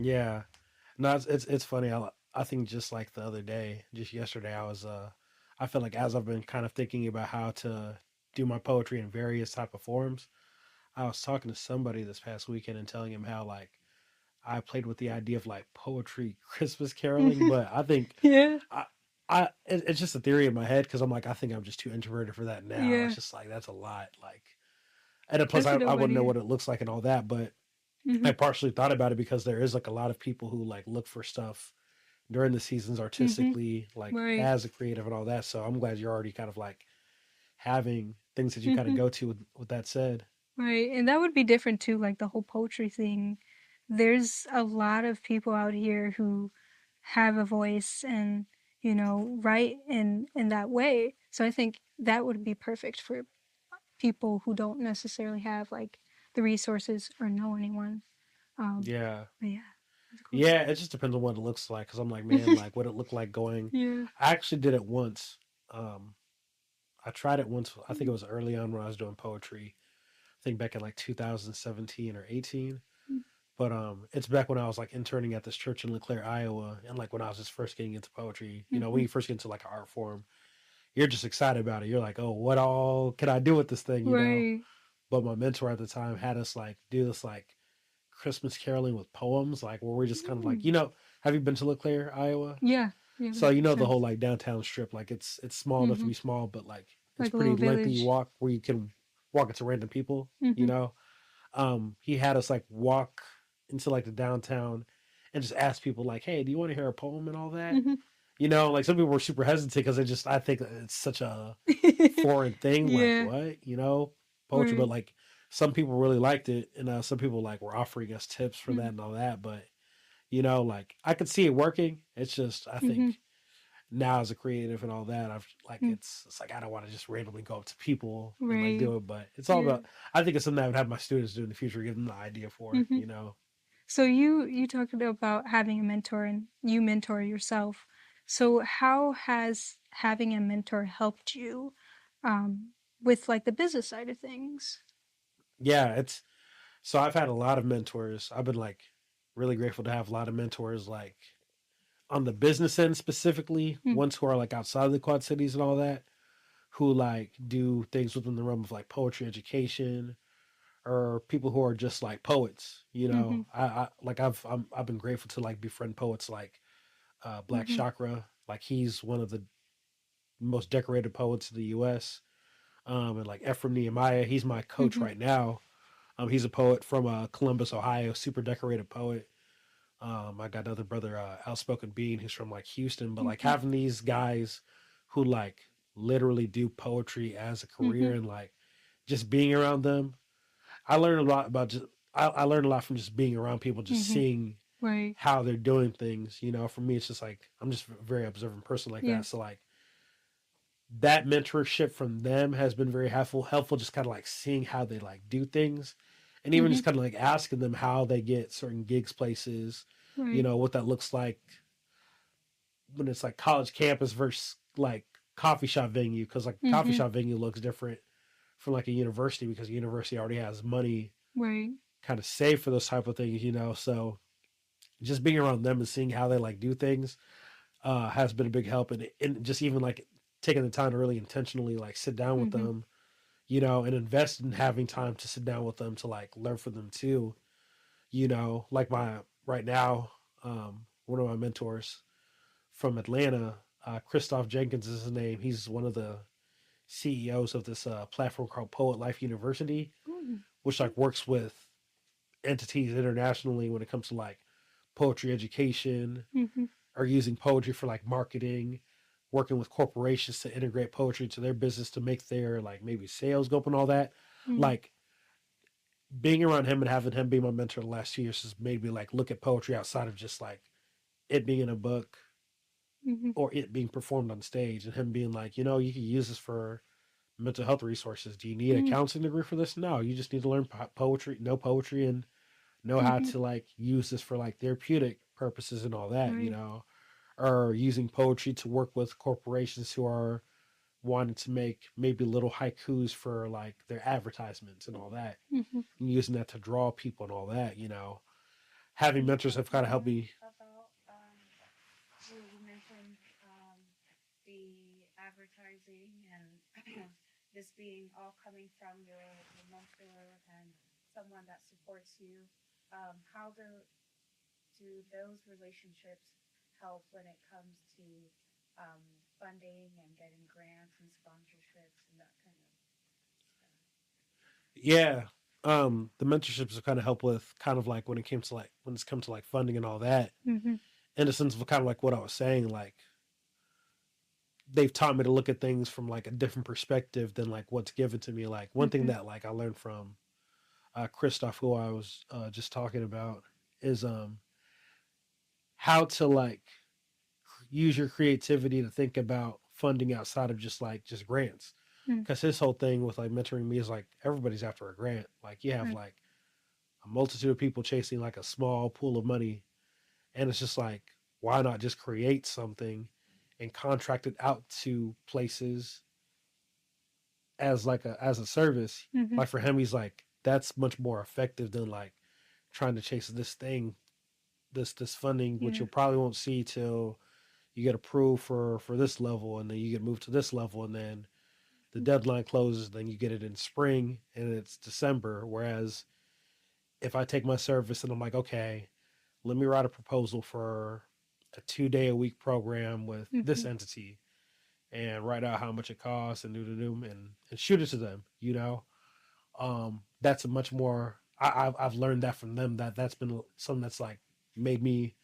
Yeah. No, it's funny. I think just like the other day, just yesterday, I feel like as I've been kind of thinking about how to do my poetry in various type of forms, I was talking to somebody this past weekend and telling him how like I played with the idea of like poetry Christmas caroling, but I think Yeah, I it's just a theory in my head because I'm like I think I'm just too introverted for that now. It's yeah. just like that's a lot, like, and then plus That's a I dope wouldn't know idea. what it looks like and all that, but Hmm. I partially thought about it because there is like a lot of people who like look for stuff during the seasons Hmm. artistically, like Right. as a creative and all that. So I'm glad you're already kind of like having things that you kind of Hmm. go to with that said. Right. And that would be different too, like the whole poetry thing. There's a lot of people out here who have a voice and, write in that way. So I think that would be perfect for people who don't necessarily have like the resources or know anyone. Um, Yeah. but yeah, that's cool. Yeah, it just depends on what it looks like. Cause I'm like, man, like what it looked like going. Yeah. I actually did it once. Um, I tried it once. I think it was early on when I was doing poetry. I think back in like 2017 or 18. But it's back when I was like interning at this church in LeClaire, Iowa, and like when I was just first getting into poetry. You know, when Mm-hmm. you first get into like an art form, you're just excited about it. You're like, oh, what all can I do with this thing? You know. Right. But my mentor at the time had us like do this like Christmas caroling with poems, like where we're just kind of like, Mm. you know, have you been to LeClaire, Iowa? Yeah. Yeah. So you know the Sense. whole like downtown strip, like it's small enough to Mm-hmm. be small, but like it's Like a pretty little lengthy village. walk where you can walk into random people, you Mm-hmm. know. He had us like walk into like the downtown and just ask people like, hey, do you want to hear a poem and all that? Mm-hmm. You know, like some people were super hesitant because I think it's such a foreign thing, like Yeah. what, you know, poetry, but Right. like some people really liked it, and some people like were offering us tips for that Mm-hmm. and all that, but you know, like I could see it working. It's just I think Mm-hmm. now as a creative and all that, I've like it's like I don't want to just randomly go up to people and like Right. do it, but it's all Yeah. about. I think it's something I would have my students do in the future, give them the idea for, Mm-hmm. you know. So you talked about having a mentor and you mentor yourself. So how has having a mentor helped you um, with like the business side of things? Yeah, it's so I've had a lot of mentors. I've been like really grateful to have a lot of mentors, like on the business end specifically, Mm. ones who are like outside of the Quad Cities and all that, who like do things within the realm of like poetry education or people who are just like poets. You Mm-hmm. know, I like I've been grateful to like befriend poets like Black Mm-hmm. Chakra. Like he's one of the most decorated poets in the U.S. And like Ephraim Nehemiah, he's my coach Mm-hmm. right now. He's a poet from Columbus, Ohio, super decorated poet. I got another brother, Outspoken Bean, who's from like Houston. But like Mm-hmm. having these guys who like literally do poetry as a Mm-hmm. career and like just being around them, I learned a lot about just I learned a lot from just being around people, just Mm-hmm. seeing Right. how they're doing things. You know, for me, it's just like I'm just a very observant person like Yeah. that. So like that mentorship from them has been very helpful. Just kind of like seeing how they like do things, and even Mm-hmm. just kind of like asking them how they get certain gigs, places. You Right. know what that looks like when it's like college campus versus like coffee shop venue, because like coffee Mm-hmm. shop venue looks different from like a university because a university already has money Right. kind of saved for those type of things, you know. So just being around them and seeing how they like do things has been a big help, and just even like taking the time to really intentionally like sit down with Mm-hmm. them, you know, and invest in having time to sit down with them to like learn from them too, you know. Like my right now, one of my mentors from Atlanta, Christoph Jenkins is his name. He's one of the CEOs of this platform called Poet Life University, Mm-hmm. which like works with entities internationally when it comes to like poetry education Mm-hmm. or using poetry for like marketing, working with corporations to integrate poetry to their business to make their like maybe sales go up and all that. Mm-hmm. Like being around him and having him be my mentor the last 2 years has made me like look at poetry outside of just like it being in a book Mm-hmm. or it being performed on stage, and him being like, you know, you can use this for mental health resources. Do you need a counseling degree for this? No, you just need to learn poetry, know poetry, and know how Mm-hmm. to like use this for like therapeutic purposes and all that, you Right. know, or using poetry to work with corporations who are wanting to make maybe little haikus for like their advertisements and all that, Mm-hmm. and using that to draw people and all that, you know. having mentors have kind of helped me. About you mentioned the advertising and this being all coming from your mentor and someone that supports you. How do those relationships help when it comes to um, funding and getting grants and sponsorships and that kind of stuff? Yeah, the mentorships have kind of helped with kind of like when it came to like when it's come to like funding and all that. Mm-hmm. In the sense of kind of like what I was saying, like they've taught me to look at things from like a different perspective than like what's given to me. Like one thing Mm-hmm. that like I learned from Christoph, who I was just talking about, is how to like use your creativity to think about funding outside of just grants. Mm. Because his whole thing with like mentoring me is like everybody's after a grant. Like you have Right. like a multitude of people chasing like a small pool of money, and it's just like why not just create something and contract it out to places as a service. Mm-hmm. Like for him, he's like that's much more effective than like trying to chase this thing, this funding, which Yeah. you'll probably won't see till you get approved for this level, and then you get moved to this level, and then the deadline closes, then you get it in spring, and it's December. Whereas if I take my service and I'm like, okay, let me write a proposal for a 2 day a week program with Mm-hmm. this entity and write out how much it costs and and shoot it to them, that's a much more I've learned that from them, that's been something that's like made me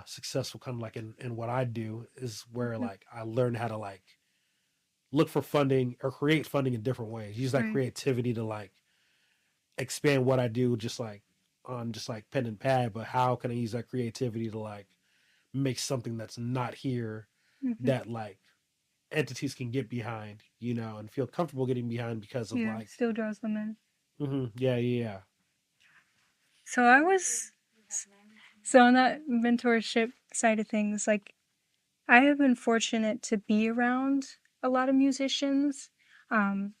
successful kind of like in what I do, is where Mm-hmm. like I learned how to like look for funding or create funding in different ways, use that Right. creativity to like expand what I do, just like on just like pen and pad, but how can I use that creativity to like make something that's not here, Mm-hmm. that like entities can get behind, and feel comfortable getting behind because of Yeah. like, Still draws them in. yeah, yeah, So I was so on that mentorship side of things, like I have been fortunate to be around a lot of musicians. Um,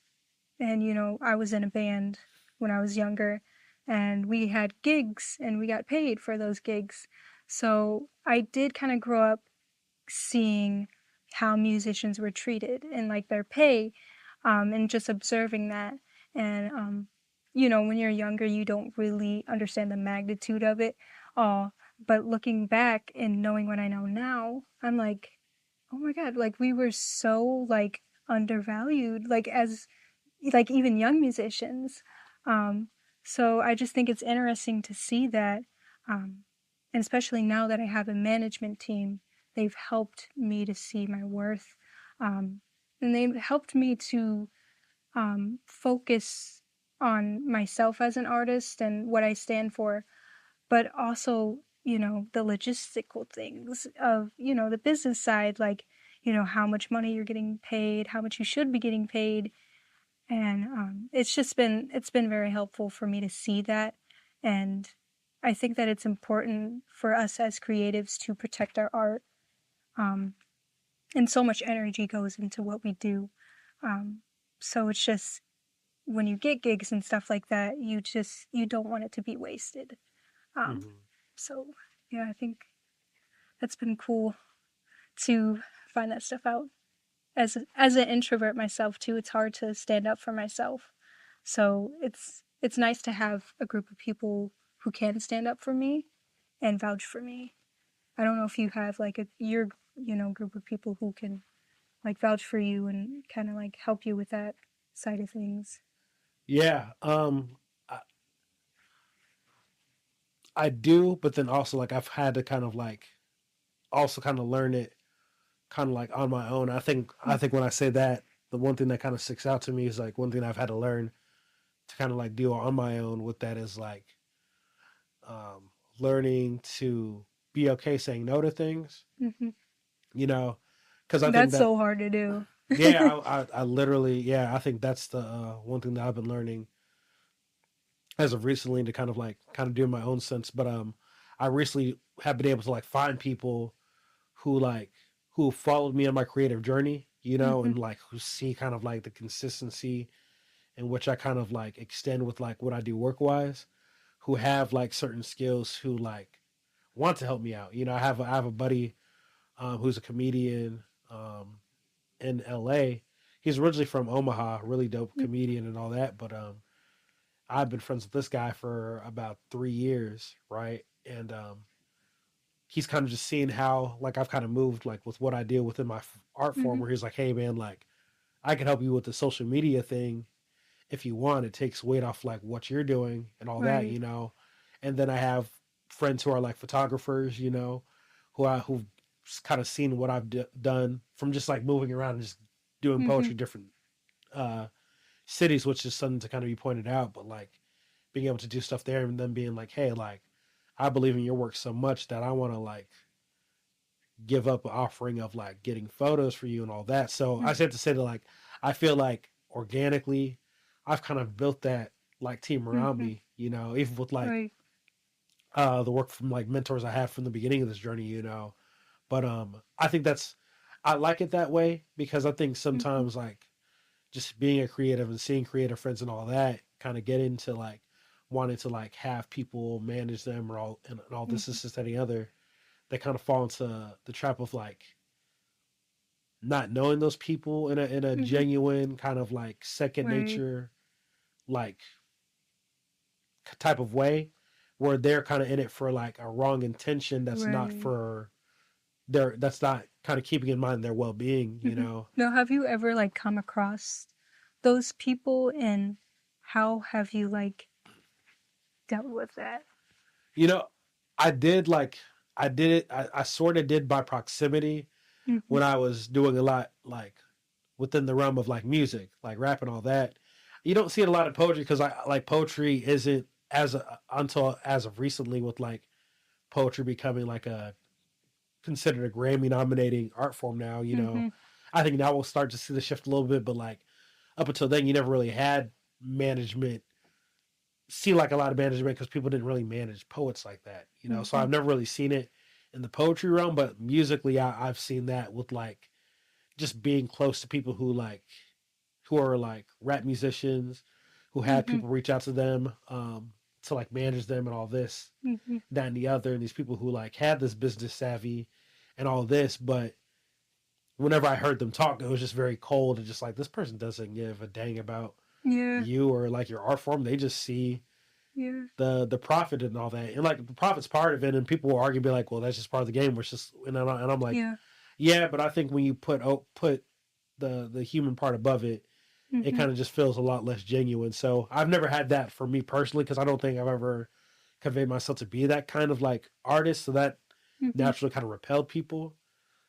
and I was in a band when I was younger, and we had gigs and we got paid for those gigs. So I did kind of grow up seeing how musicians were treated and like their pay, and just observing that. And when you're younger, you don't really understand the magnitude of it all. But looking back and knowing what I know now, I'm like, oh my god, like we were so like undervalued, like as like even young musicians. Um, so I just think it's interesting to see that, and especially now that I have a management team, they've helped me to see my worth, um, and they've helped me to focus on myself as an artist and what I stand for, but also the logistical things of the business side, like how much money you're getting paid, how much you should be getting paid, and it's been very helpful for me to see that. And I think that it's important for us as creatives to protect our art, um, and so much energy goes into what we do. um, so it's just when you get gigs and stuff like that, you don't want it to be wasted. um, hmm so yeah, I think that's been cool to find that stuff out. As an introvert myself too, it's hard to stand up for myself. So it's nice to have a group of people who can stand up for me and vouch for me. I don't know if you have like your group of people who can like vouch for you and kind of like help you with that side of things. yeah. I, I do, but then also like I've had to kind of like also kind of learn it kind of like on my own. I think when I say that, the one thing that kind of sticks out to me is like one thing I've had to learn to kind of like deal on my own with that is like um, learning to be okay saying no to things. Mm-hmm. You know, because I think That's that so hard to do. yeah, I literally yeah, I think that's the one thing that I've been learning as of recently to kind of like kind of do in my own sense. But I recently have been able to like find people who like who followed me on my creative journey, Mm-hmm. and like who see kind of like the consistency in which I kind of like extend with like what I do work wise, who have like certain skills who like want to help me out. You know, I have a buddy who's a comedian in LA. He's originally from Omaha, really dope comedian and all that. But I've been friends with this guy for about 3 years, right? And he's kind of just seeing how like I've kind of moved like with what I do within my art form. Mhm. Where he's like, "Hey man, like I can help you with the social media thing if you want. It takes weight off like what you're doing and all that, Right. you know." And then I have friends who are like photographers, you know, who've kind of seen what I've done from just like moving around and just doing Mhm. poetry different uh cities, which is something to kind of be pointed out, but like being able to do stuff there and then being like, hey, like I believe in your work so much that I want to like give up an offering of like getting photos for you and all that. So I Mhm. just have to say that like I feel like organically I've kind of built that like team around Mhm. me, you know, even with like Right. the work from like mentors I have from the beginning of this journey, you know. But I think that's I like it that way because I think Mhm. sometimes like just being a creative and seeing creative friends and all that kind of get into like wanting to like have people manage them or all and all this Mhm. is just any other. They kind of fall into the trap of like not knowing those people in a Mhm. genuine kind of like second Right. nature like type of way where they're kind of in it for like a wrong intention that's not Right. for their that's not kind of keeping in mind their well-being, you Mhm. know. Now, have you ever like come across those people, and how have you like dealt with that? You know, I did like I did it I sort of did by proximity Mhm. when I was doing a lot like within the realm of like music, like rap and all that. You don't see it a lot in poetry because I like poetry isn't until as of recently with like poetry becoming like a considered a Grammy nominating art form now. You know, Mhm. I think now we'll start to see the shift a little bit, but like up until then, you never really had management. See like a lot of management because people didn't really manage poets like that. You know, so Mhm. I've never really seen it in the poetry realm, but musically, I've seen that with like just being close to people who are like rap musicians who have Mhm. people reach out to them to like manage them and all this, Mhm. that and the other, and these people who like had this business savvy and all this, but whenever I heard them talk, it was just very cold and just like this person doesn't give a dang about Yeah. you or like your art form. They just see Yeah. the profit and all that, and like the profit's part of it. And people will argue, be like, "Well, that's just part of the game." Which is, and I'm like, Yeah. "Yeah," but I think when you put the human part above it, it Mhm. kind of just feels a lot less genuine. So I've never had that for me personally because I don't think I've ever conveyed myself to be that kind of like artist. So that Mhm. naturally kind of repelled people,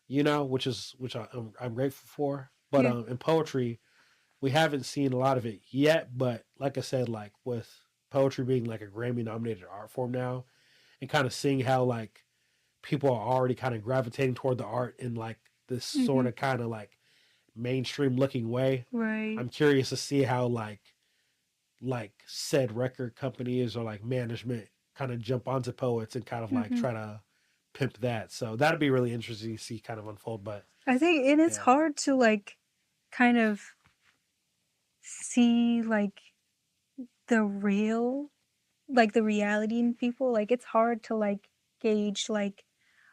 you know, which I'm grateful for. But Yeah. in poetry, we haven't seen a lot of it yet. But like I said, like with poetry being like a Grammy nominated art form now, and kind of seeing how like people are already kind of gravitating toward the art in like this sort Mhm. of kind of like mainstream looking way. Right. I'm curious to see how like said record companies or like management kind of jump onto poets and kind of like Mhm. try to pimp that. So that'd be really interesting to see kind of unfold. But I think it is yeah, hard to like kind of see like the real, like the reality in people. Like it's hard to like gauge like,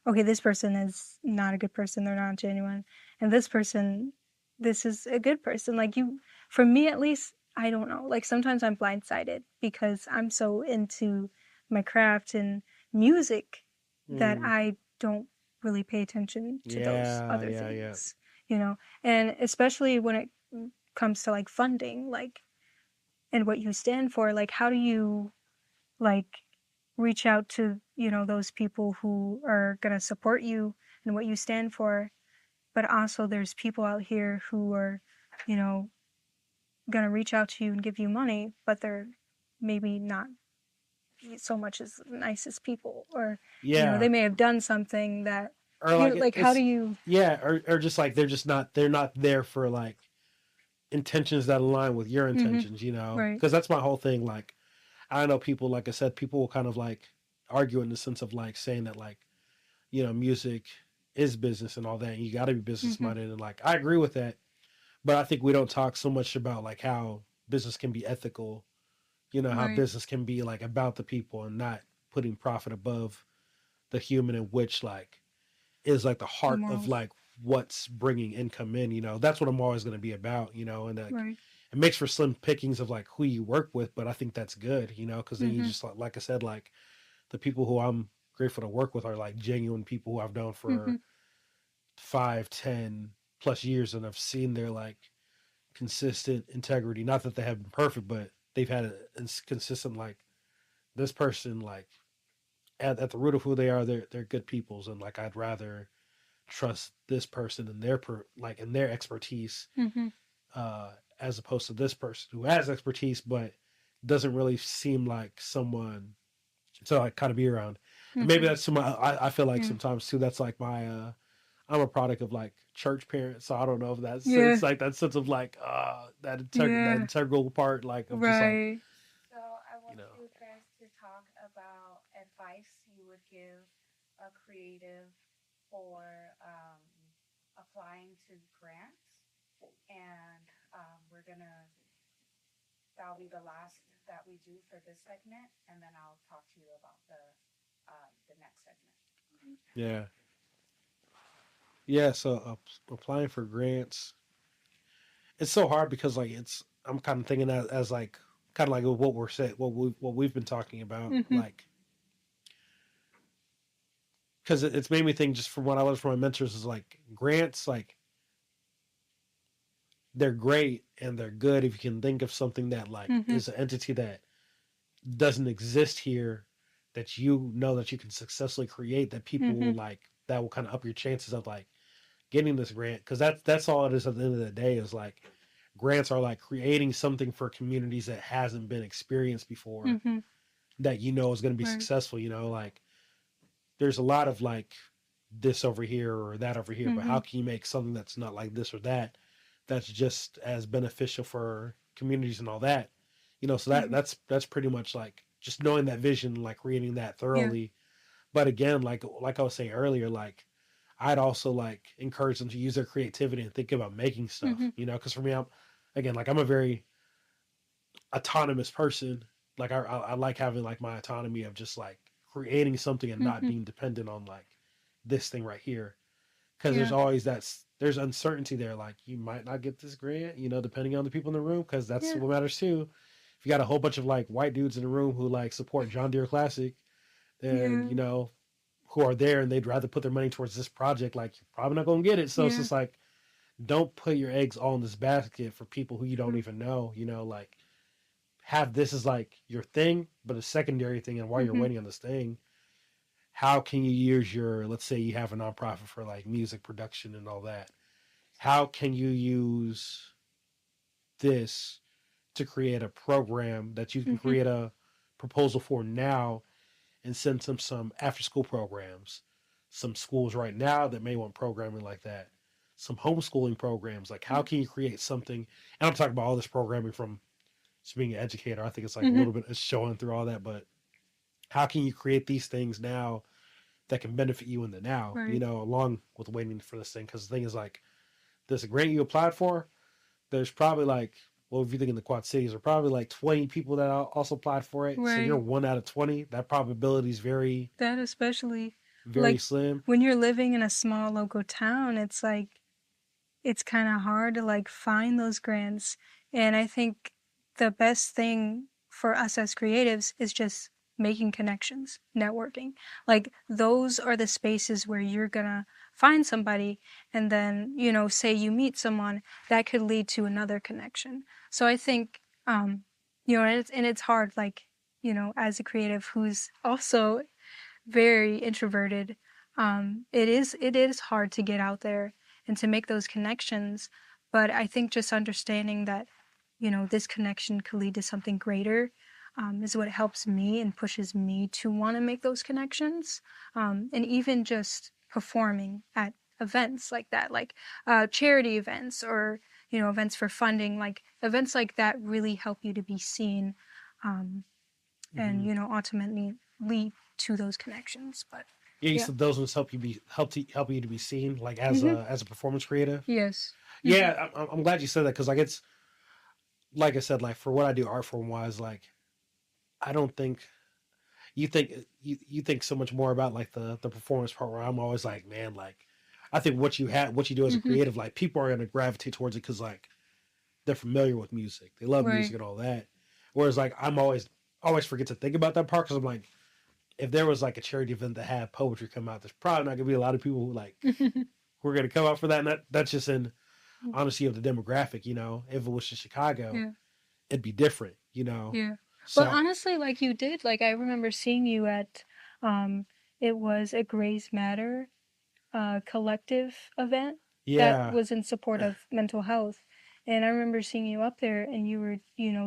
okay, this person is not a good person, they're not genuine, and this person, this is a good person. Like you, for me at least, I don't know, like sometimes I'm blindsided because I'm so into my craft and music that mm, I don't really pay attention to those yeah, other yeah, yeah, things, you know. And especially when it comes to like funding, like, and what you stand for, like how do you like reach out to, you know, those people who are going to support you and what you stand for, but also there's people out here who are, you know, going to reach out to you and give you money, but they're maybe not so much as the nicest people, or you know, yeah. they may have done something that, Or you like know, like how do it's you. yeah, or just like they're not there for like intentions that align with your Mm-hmm. intentions, you know? Right. Because that's my whole thing. Like I know people, like I said, people will kind of like argue in the sense of like saying that like you know music is business and all that, and you got to be business Mm-hmm. minded, and like I agree with that, but I think we don't talk so much about like how business can be ethical, You know how Right. business can be like about the people and not putting profit above the human, in which like is like the The heart of morals. like what's bringing income in. That's what I'm always going to be about. And like Right. it makes for slim pickings of like who you work with, but I think that's good. Because then you Mm-hmm. just like I said, like the people who I'm grateful to work with are like genuine people who I've known Mm-hmm. for 5, 10 plus years, and I've seen their like consistent integrity. Not that they have been perfect, but they've had a consistent like this person like at the root of who they are, they're good peoples, and like I'd rather trust this person and like in their expertise, Mm-hmm. uh, as opposed to this person who has expertise but doesn't really seem like someone to like kind of be around. And maybe Mm-hmm. that's I feel like Yeah. sometimes too that's like my I'm a product of like church parents, so I don't know if that's Yeah. it's like that sense of like that Yeah. integral part like of just like Right. So I you want know you guys to talk about advice you would give a creative for applying to grants, and we're gonna that'll be the last that we do for this segment, and then I'll talk to you about the next segment. yeah yeah. So applying for grants, it's so hard because like I'm kind of thinking as like kind of like what we're saying, what we've been talking about, Mm-hmm. like because it's made me think just from what I learned from my mentors is like grants, like they're great and they're good if you can think of something that like Mm-hmm. is an entity that doesn't exist here, that that you can successfully create, that people Mm-hmm. will like, that will kind of up your chances of like getting this grant, because that's all it is at the end of the day, is like grants are like creating something for communities that hasn't been experienced before, Mm-hmm. that is going to be Right. successful. Like there's a lot of like this over here or that over here, but Mm-hmm. how can you make something that's not like this or that, that's just as beneficial for communities and all that. So Mm-hmm. that's pretty much like just knowing that vision, like creating that Yeah. thoroughly. But again, like I was saying earlier, like I'd also like encourage them to use their creativity and think about making Mm-hmm. stuff, because for me, I'm a very autonomous person. Like I like having like my autonomy of just like creating something and not Mm-hmm. being dependent on like this thing right here, because Yeah. there's uncertainty there. Like you might not get this grant, depending on the people in the room, because that's Yeah. what matters too. If you got a whole bunch of like white dudes in the room who like support John Deere Classic, then Yeah. who are there and they'd rather put their money towards this project, like you're probably not gonna get it. So it's Yeah. just like, don't put your eggs all in this basket for people who you don't True. even know. Like have this as like your thing, but a secondary thing. And while you're Mm-hmm. waiting on this thing, how can you use let's say you have a nonprofit for like music production and all that. How can you use this to create a program that you can Mm-hmm. create a proposal for now, and send some after school programs, some schools right now that may want programming like that, some homeschooling programs. Like how can you create something? And I'm talking about all this programming from just being an educator. I think it's like a Mm-hmm. little bit of showing through all that, but how can you create these things now that can benefit you in the now, Right. along with waiting for this thing? Because the thing is like, this grant you applied for, there's probably like, well, if you think in the Quad Cities, there are probably like 20 people that also applied for it. So you're Right. one out of 20. That probability is very, That especially, very like, slim. when you're living in a small local town, it's like it's kind of hard to like find those grants. And I think the best thing for us as creatives is just making connections, networking. Like those are the spaces where you're gonna find somebody, and then, say you meet someone that could lead to another connection. So I think, and it's hard, like, as a creative who's also very introverted, it is hard to get out there and to make those connections. But I think just understanding that, this connection could lead to something greater, is what helps me and pushes me to want to make those connections. And even just performing at events like that, like charity events, or events for funding, like events like that really help you to be seen, um, and Mm-hmm. ultimately lead to those connections. But Yeah, you yeah. said those ones help you to be seen, like as Mm-hmm. a performance creative. Yes. Mm-hmm. Yeah, I'm glad you said that, because like it's like I said, like for what I do art form wise, like I don't think you think so much more about like the performance part where I'm always like, man, like I think what you do as a Mhm. creative, like people are gonna gravitate towards it because like they're familiar with music, they love music Right. and all that. Whereas like I'm always forget to think about that part because I'm like, if there was like a charity event that had poetry come out, there's probably not gonna be a lot of people who are gonna come out for that. And that's just in honesty of the demographic. If it was in Chicago, Yeah. it'd be different. Yeah. But So honestly, like you did, like I remember seeing you at um it was a Grays Matter collective event that yeah. was in support of mental health. And I remember seeing you up there and you were,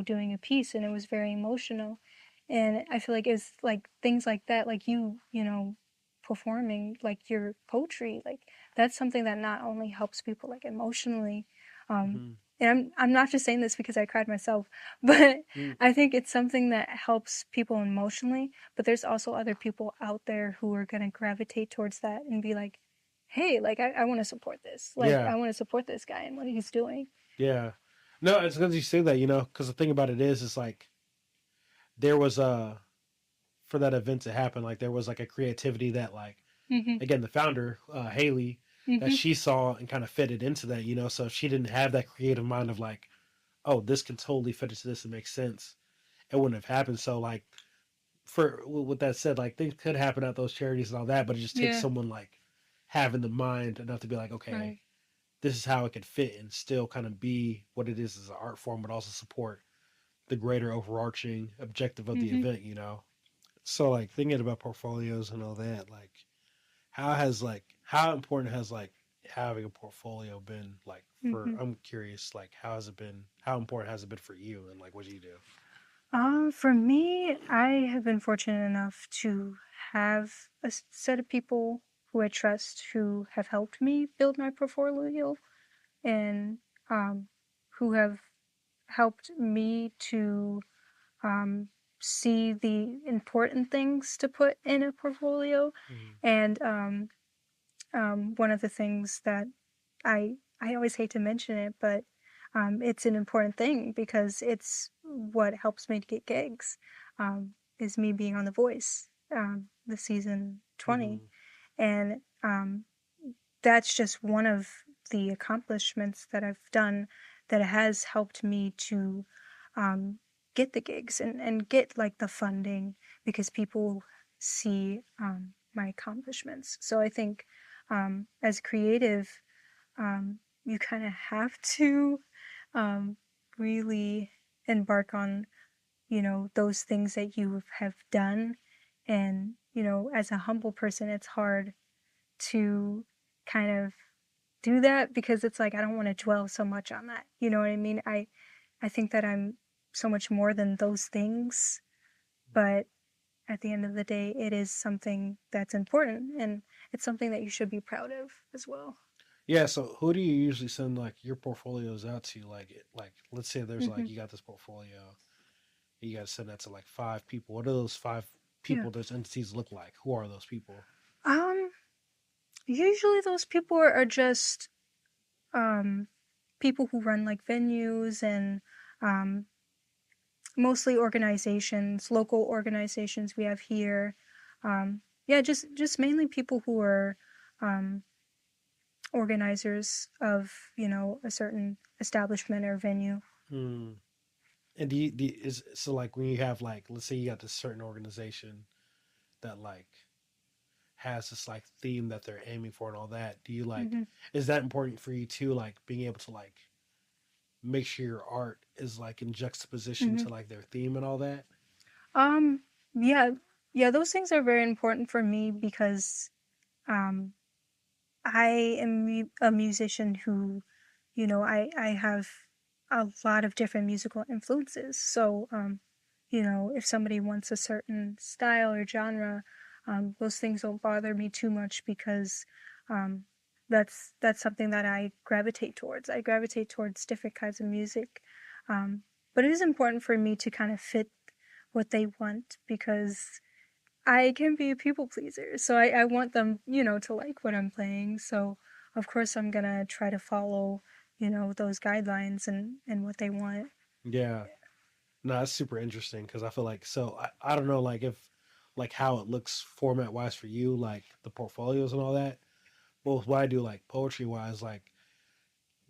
doing a piece and it was very emotional. And I feel like it's like things like that, like performing like your poetry, like that's something that not only helps people like emotionally, um, Hmm. and I'm not just saying this because I cried myself, but Mm, I think it's something that helps people emotionally. But there's also other people out there who are gonna gravitate towards that and be like, hey, like I want to support this. Like yeah. I want to support this guy and what he's doing. Yeah. No, it's because you say that, because the thing about it is like there was for that event to happen, like there was like a creativity that like Mhm. again the founder Haley, that Mhm. she saw and kind of fitted into that, so if she didn't have that creative mind of like, oh, this can totally fit into this and make sense, it wouldn't have happened. So like for with that said, like things could happen at those charities and all that, but it just takes Yeah. someone like having the mind enough to be like, okay, Right. this is how it could fit and still kind of be what it is as an art form, but also support the greater overarching objective of the Mhm. event. So like thinking about portfolios and all that, like how important has like having a portfolio been like for Mhm. I'm curious, like how important has it been for you and like what do you do? For me, I have been fortunate enough to have a set of people who I trust who have helped me build my portfolio and um, who have helped me to um, see the important things to put in a portfolio. Mm, And one of the things that I always hate to mention it, but it's an important thing because it's what helps me to get gigs. Is me being on The Voice, the season 20, mm-hmm, and that's just one of the accomplishments that I've done that has helped me to um, get the gigs and get like the funding because people see my accomplishments. So I think as creative, you kind of have to um, really embark on those things that you have done, and as a humble person, it's hard to kind of do that because it's like I don't want to dwell so much on that. You know what I mean? I think that I'm so much more than those things, but at the end of the day, it is something that's important and it's something that you should be proud of as well. yeah. So who do you usually send like your portfolios out to? Like let's say there's like Hmm. you got this portfolio, you got to send that to like 5 people. What do those 5 people, Yeah. those entities look like? Who are those people? Um. Usually, those people are just um people who run like venues and um mostly organizations, local organizations we have here. Yeah, just mainly people who are um, organizers of a certain establishment or venue. Hmm. And is so like when you have like let's say you got this certain organization that like has this like theme that they're aiming for and all that. Do you like Hmm. is that important for you too? Like being able to like make sure your art is like in juxtaposition Hmm. to like their theme and all that. Um, yeah, yeah, those things are very important for me because um, I am a musician who, I have a lot of different musical influences. So, if somebody wants a certain style or genre, those things don't bother me too much because um, that's something that I gravitate towards. I gravitate towards different kinds of music, but it is important for me to kind of fit what they want because I can be a people pleaser. So I want them, to like what I'm playing. So of course I'm gonna try to follow, those guidelines and what they want. Yeah. No, that's super interesting because I feel like so I don't know like if like how it looks format wise for you, like the portfolios and all that. Well, what I do like poetry wise, like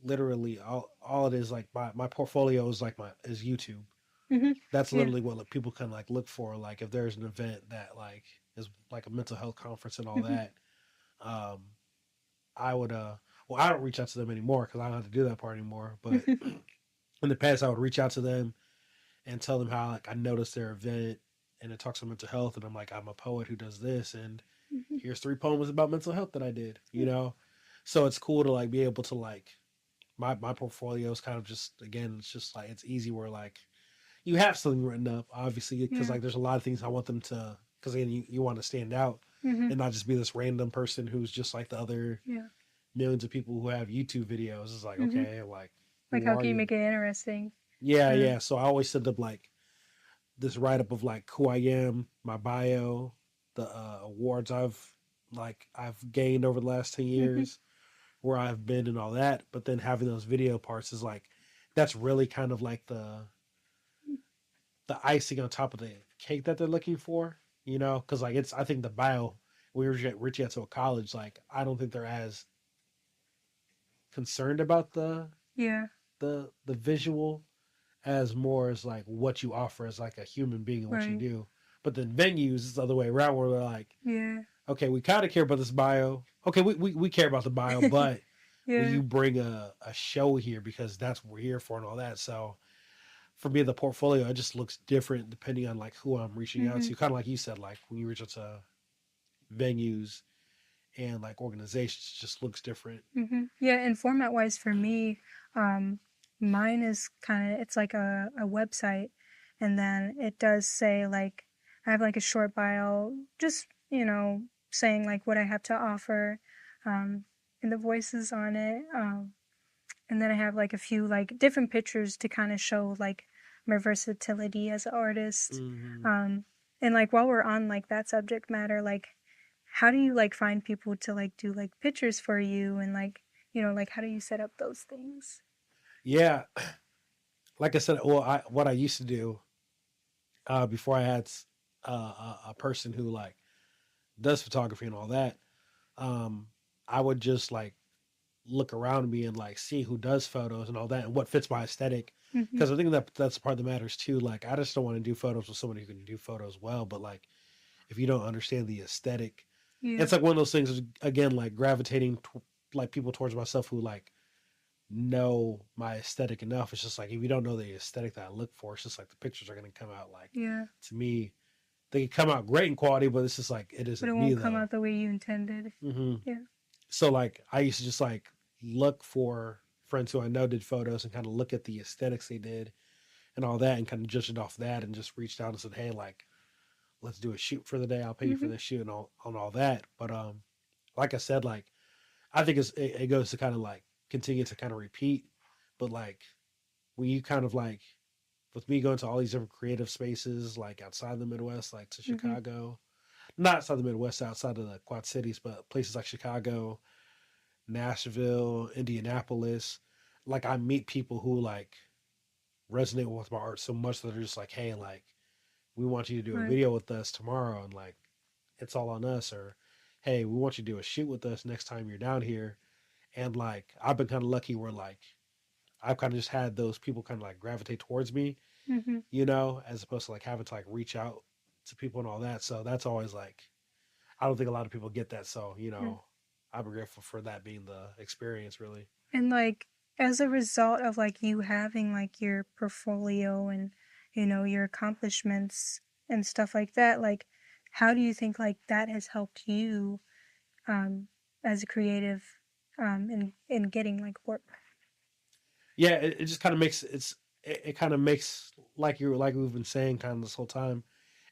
literally all it is like my portfolio is like my is YouTube. Hmm. That's Yeah. literally what like, people can like look for. Like if there's an event that like is like a mental health conference and all Hmm. that, um, I would well I don't reach out to them anymore because I don't have to do that part anymore. But in the past, I would reach out to them and tell them how like I noticed their event and it talks about mental health, and I'm like I'm a poet who does this, and Hmm. here's 3 poems about mental health that I did. You know, so it's cool to like be able to like my portfolio is kind of just again it's just like it's easy where like you have something written up obviously because Yeah. like there's a lot of things I want them to because again you want to stand out Hmm. and not just be this random person who's just like the other Yeah. millions of people who have YouTube videos. It's like Hmm. okay like Like, who how are can you you? make it interesting? Yeah, Uh, yeah. So I always send up like this write up of like who I am, my bio, the awards I've gained over the last 10 years, where I've been and all that. But then having those video parts is like that's really kind of like the icing on top of the cake that they're looking for, you know? Because like it's I think the bio we were reaching out to a college, like I don't think they're as concerned about yeah. the visual as more as like what you offer as like a human being and what you Right. do. But then venues is the other way around where they're like, Yeah. okay, we kind of care about this bio. Okay, we care about the bio, but will Yeah. you bring a show here because that's what we're here for and all that. So for me, the portfolio it just looks different depending on like who I'm reaching out Hmm. to. Kind of like you said, like when you reach out to venues and like organizations, it just looks different. Yeah, and format wise for me, um, mine is kind of it's like a website, and then it does say like I have like a short bio, just saying like what I have to offer, um, and the voices on it, and then I have like a few like different pictures to kind of show like my versatility as an artist, Mm-hmm. um, and like while we're on like that subject matter, like how do you like find people to like do like pictures for you and like like how do you set up those things? Yeah, like I said, well, I what I used to do before I had a person who like does photography and all that, um, I would just like look around me and like see who does photos and all that and what fits my aesthetic. Hmm. Because I think that that's the part that matters too. Like I just don't want to do photos with somebody who can do photos well, but like if you don't understand the aesthetic, Yeah. it's like one of those things again, like gravitating like people towards myself who like know my aesthetic enough. It's just like if you don't know the aesthetic that I look for, it's just like the pictures are gonna come out like Yeah, to me they can come out great in quality, but it's just like it but it isn't me won't come though. out the way you intended. Hmm. Yeah. So like I used to just like look for friends who I know did photos and kind of look at the aesthetics they did and all that and kind of judge it off that and just reached out and said, hey, like let's do a shoot for the day. I'll pay you for Hmm. this shoot and all on all that. But like I said, like I think it goes to kind of like continue to kind of repeat. But like when you kind of like with me going to all these different creative spaces like outside the Midwest, like to Hmm. Chicago, not outside the Midwest, outside of the Quad Cities, but places like Chicago, Nashville, Indianapolis. Like I meet people who like resonate with my art so much that they're just like, hey, like we want you to do a Right. video with us tomorrow, and like it's all on us, or hey, we want you to do a shoot with us next time you're down here. And like I've been kind of lucky where like I've kind of just had those people kind of like gravitate towards me, Hmm. you know, as opposed to like having to like reach out to people and all that. So that's always like I don't think a lot of people get that. So you Yeah. know, I'm grateful for that being the experience, really. And like as a result of like you having like your portfolio and your accomplishments and stuff like that, like how do you think like that has helped you um as a creative in getting like work? Yeah, it just kind of makes it kind of makes like we've been saying kind of this whole time.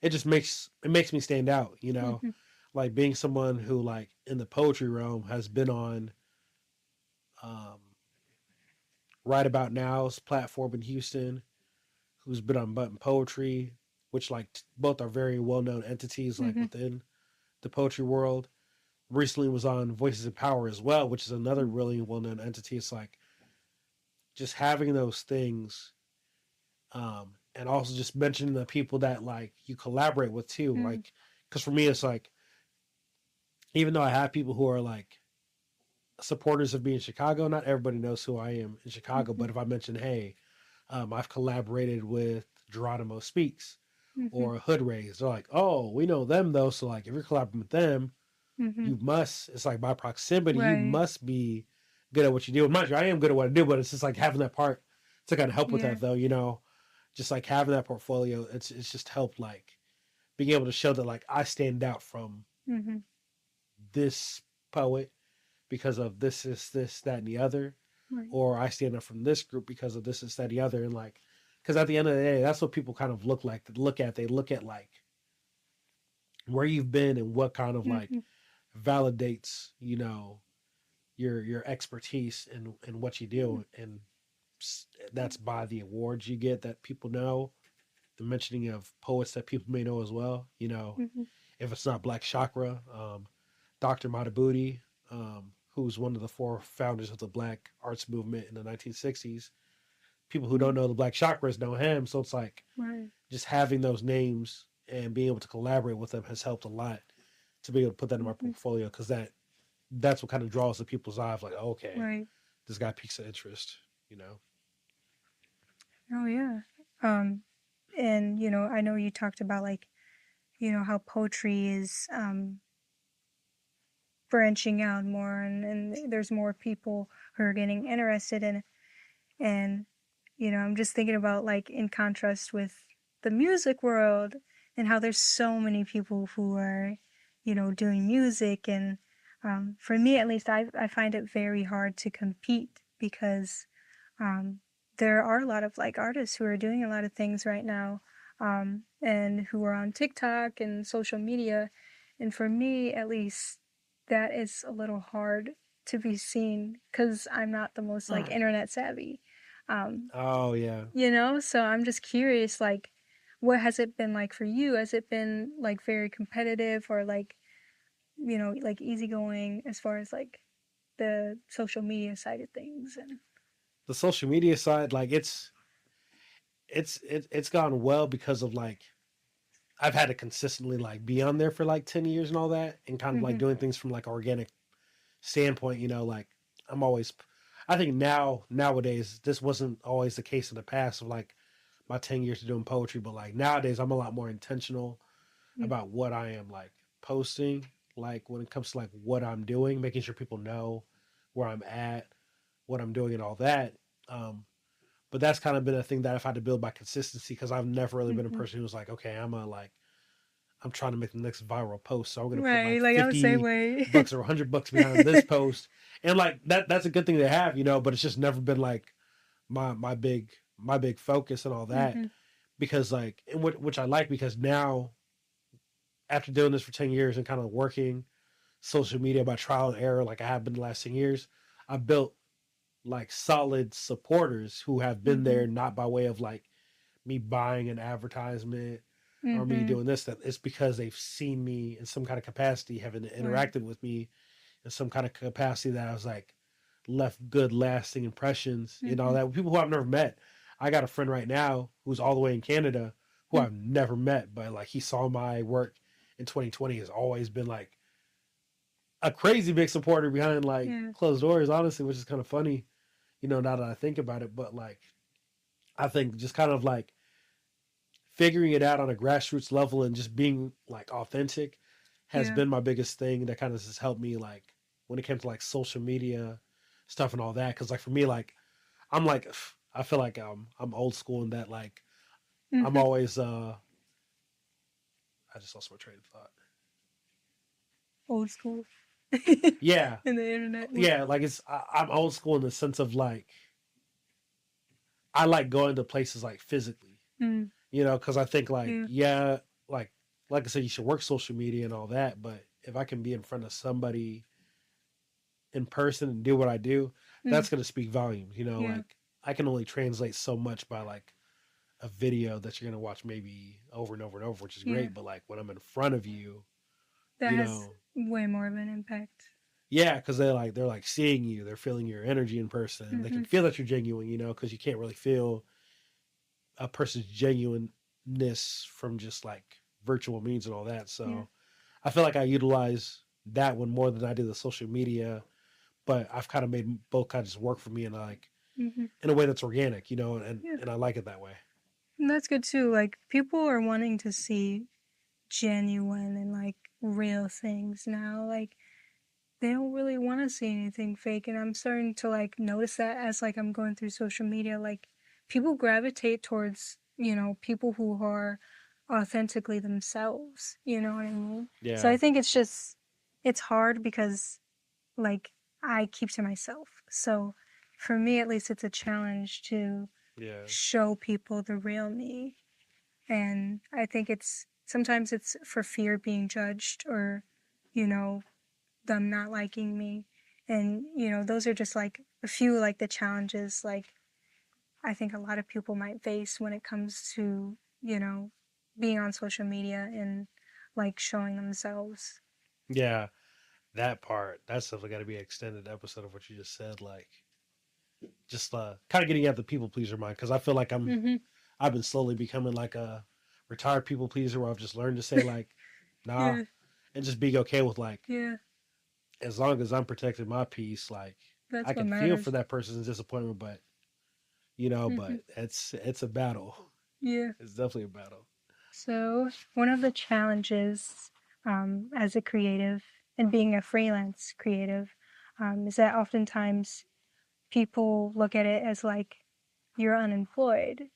It makes me stand out, you know, Hmm. like being someone who like in the poetry realm has been on um, right about now's platform in Houston, who's been on Button Poetry, which like both are very well known entities like Hmm. within the poetry world. Recently was on Voices of Power as well, which is another really well known entity. It's like just having those things and also just mentioning the people that like you collaborate with too. Mm-hmm. Like, because for me, it's like even though I have people who are like supporters of me in Chicago, not everybody knows who I am in Chicago. Mm-hmm. But if I mention, hey, I've collaborated with Geronimo Speaks Mm-hmm. or Hood Rays, they're like, oh, we know them though. So like, if you're collaborating with them, Mm-hmm. you must. It's like by proximity, you Right. must be good at what you do. And mind you, I am good at what I do, but it's just like having that part to kind of help with Yeah. that though. You know, just like having that portfolio, it's just helped like being able to show that like I stand out from Mm-hmm. this poet because of this, that, and the other, Right. or I stand up from this group because of this, that, and the other, and like, because at the end of the day, that's what people kind of look at. They look at like where you've been and what kind of like Mm-hmm. validates, you know, your expertise in what you do, and that's by the awards you get that people know, the mentioning of poets that people may know as well. You know, Mm-hmm. if it's not Black Chakra, Dr. Matabuti, who's one of the four founders of the Black arts movement in the 1960s. People who don't know the Black Chakras know him. So it's like Right. just having those names and being able to collaborate with them has helped a lot to be able to put that in my Mm-hmm. portfolio because that's what kind of draws the people's eye of like, oh, okay, Right. this guy piques an interest, you know. Oh yeah. And I know you talked about like, how poetry is branching out more, and there's more people who are getting interested in it. And I'm just thinking about like in contrast with the music world and how there's so many people who are doing music. And for me at least, I find it very hard to compete because um, there are a lot of like artists who are doing a lot of things right now, and who are on TikTok and social media. And for me, at least, that is a little hard to be seen because I'm not the most like internet savvy. Um, Oh yeah. so I'm just curious, like, what has it been like for you? Has it been like very competitive or like, like easygoing as far as like the social media side of things? And The social media side, like it's gone well because of like I've had to consistently like be on there for like 10 years and all that and kind of like mm-hmm, doing things from like organic standpoint, you know, like I'm always I think nowadays this wasn't always the case in the past of like my 10 years of doing poetry, but like nowadays I'm a lot more intentional about what I am like posting, like when it comes to like what I'm doing, making sure people know where I'm at, what I'm doing and all that. Um but that's kind of been a thing that I've had to build by consistency because I've never really been a mm-hmm. person who's like, okay, I'm trying to make the next viral post, so I'm gonna put Right, like like I'm the same 50 way. bucks or $100 behind this post, and like that's a good thing to have, you know. But it's just never been like my big focus and all that mm-hmm, because like and which I like because now after doing this for 10 years and kind of working social media by trial and error like I have been the last 10 years, I built like solid supporters who have been mm-hmm, there not by way of like me buying an advertisement or me mm-hmm. doing this, that it's because they've seen me in some kind of capacity, having Right. interacted with me in some kind of capacity that I was like left good lasting impressions, you know, Mm-hmm, that people who I've never met. I got a friend right now who's all the way in Canada who I've never met, but like he saw my work in 2020, has always been like a crazy big supporter behind like yeah, closed doors, honestly, which is kind of funny, you know, now that I think about it. But like I think just kind of like figuring it out on a grassroots level and just being like authentic has yeah, been my biggest thing that kind of has helped me like when it came to like social media stuff and all that because like for me like I'm like I feel like I'm old school in that like I'm mm-hmm. always I just lost my train of thought. Old school. Yeah, In the internet world. yeah, like I'm old school in the sense of like I like going to places like physically, Mm, you know, because I think like yeah, yeah, like I said, you should work social media and all that, but if I can be in front of somebody in person and do what I do, mm, that's going to speak volumes. You know, yeah, like I can only translate so much by like a video that you're going to watch maybe over and over and over, which is yeah. great. But like when I'm in front of you, That you has know, way more of an impact. yeah, because they're like seeing you, they're feeling your energy in person, they Mm-hmm, can feel that you're genuine. You know, because you can't really feel a person's genuineness from just like virtual means and all that. Yeah. So I feel like I utilize that one more than I do the social media, but I've kind of made both kinds of work for me, and like Hmm. in a way that's organic, Yeah. and I like it that way. And that's good too. Like people are wanting to see genuine and like real things now. Like they don't really want to see anything fake, and I'm starting to like notice that as like I'm going through social media. Like people gravitate towards, people who are authentically themselves. You know what I mean? So Yeah, I think it's hard because like I keep to myself. So for me at least it's a challenge to yeah, show people the real me. And I think it's sometimes it's for fear of being judged or, you know, them not liking me. And, those are just like a few like the challenges like I think a lot of people might face when it comes to, being on social media and like showing themselves. yeah. That part, that's definitely got to be an extended episode of what you just said. Like, just kind of getting at the people pleaser mind, because I feel like Mm-hmm. I've been slowly becoming like a retired people pleaser, where I've just learned to say like, nah, Yeah, and just being okay with like, yeah, as long as I'm protecting my peace, like I that's what can feel for matters. that person's disappointment, but Mm-hmm. but it's a battle. Yeah. It's definitely a battle. So, one of the challenges as a creative and being a freelance creative is that oftentimes people look at it as like you're unemployed,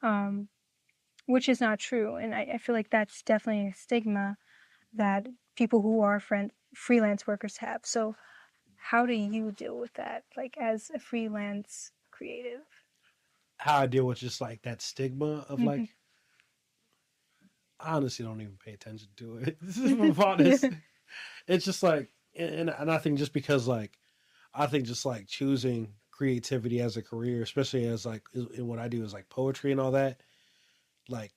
um, which is not true. And I feel like that's definitely a stigma that people who are freelance workers have. So, how do you deal with that, like as a freelance creative? How I deal with just like that stigma of Mm-hmm. like, I honestly don't even pay attention to it. If I'm honest, Yeah. it's just like, and I think just because like, I think just like choosing creativity as a career, especially as like in what I do is like poetry and all that, like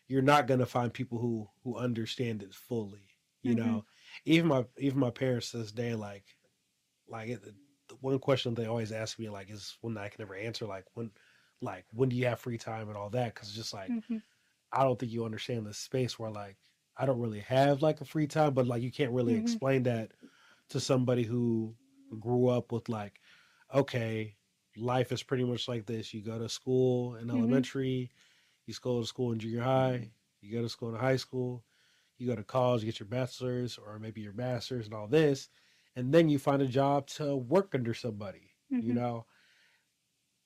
you're not gonna find people who understand it fully. You Mm-hmm. know, even my parents to this day, the one question they always ask me like is one that I can never answer, like when do you have free time and all that, because just like Mm-hmm. I don't think you understand the space where like I don't really have like a free time, but like you can't really Mm-hmm. explain that to somebody who grew up with like, okay, life is pretty much like this. You go to school in Mm-hmm. elementary, you go to school in junior high, you go to school in high school, you go to college, you get your bachelor's or maybe your master's and all this, and then you find a job to work under somebody. You Mm-hmm. know,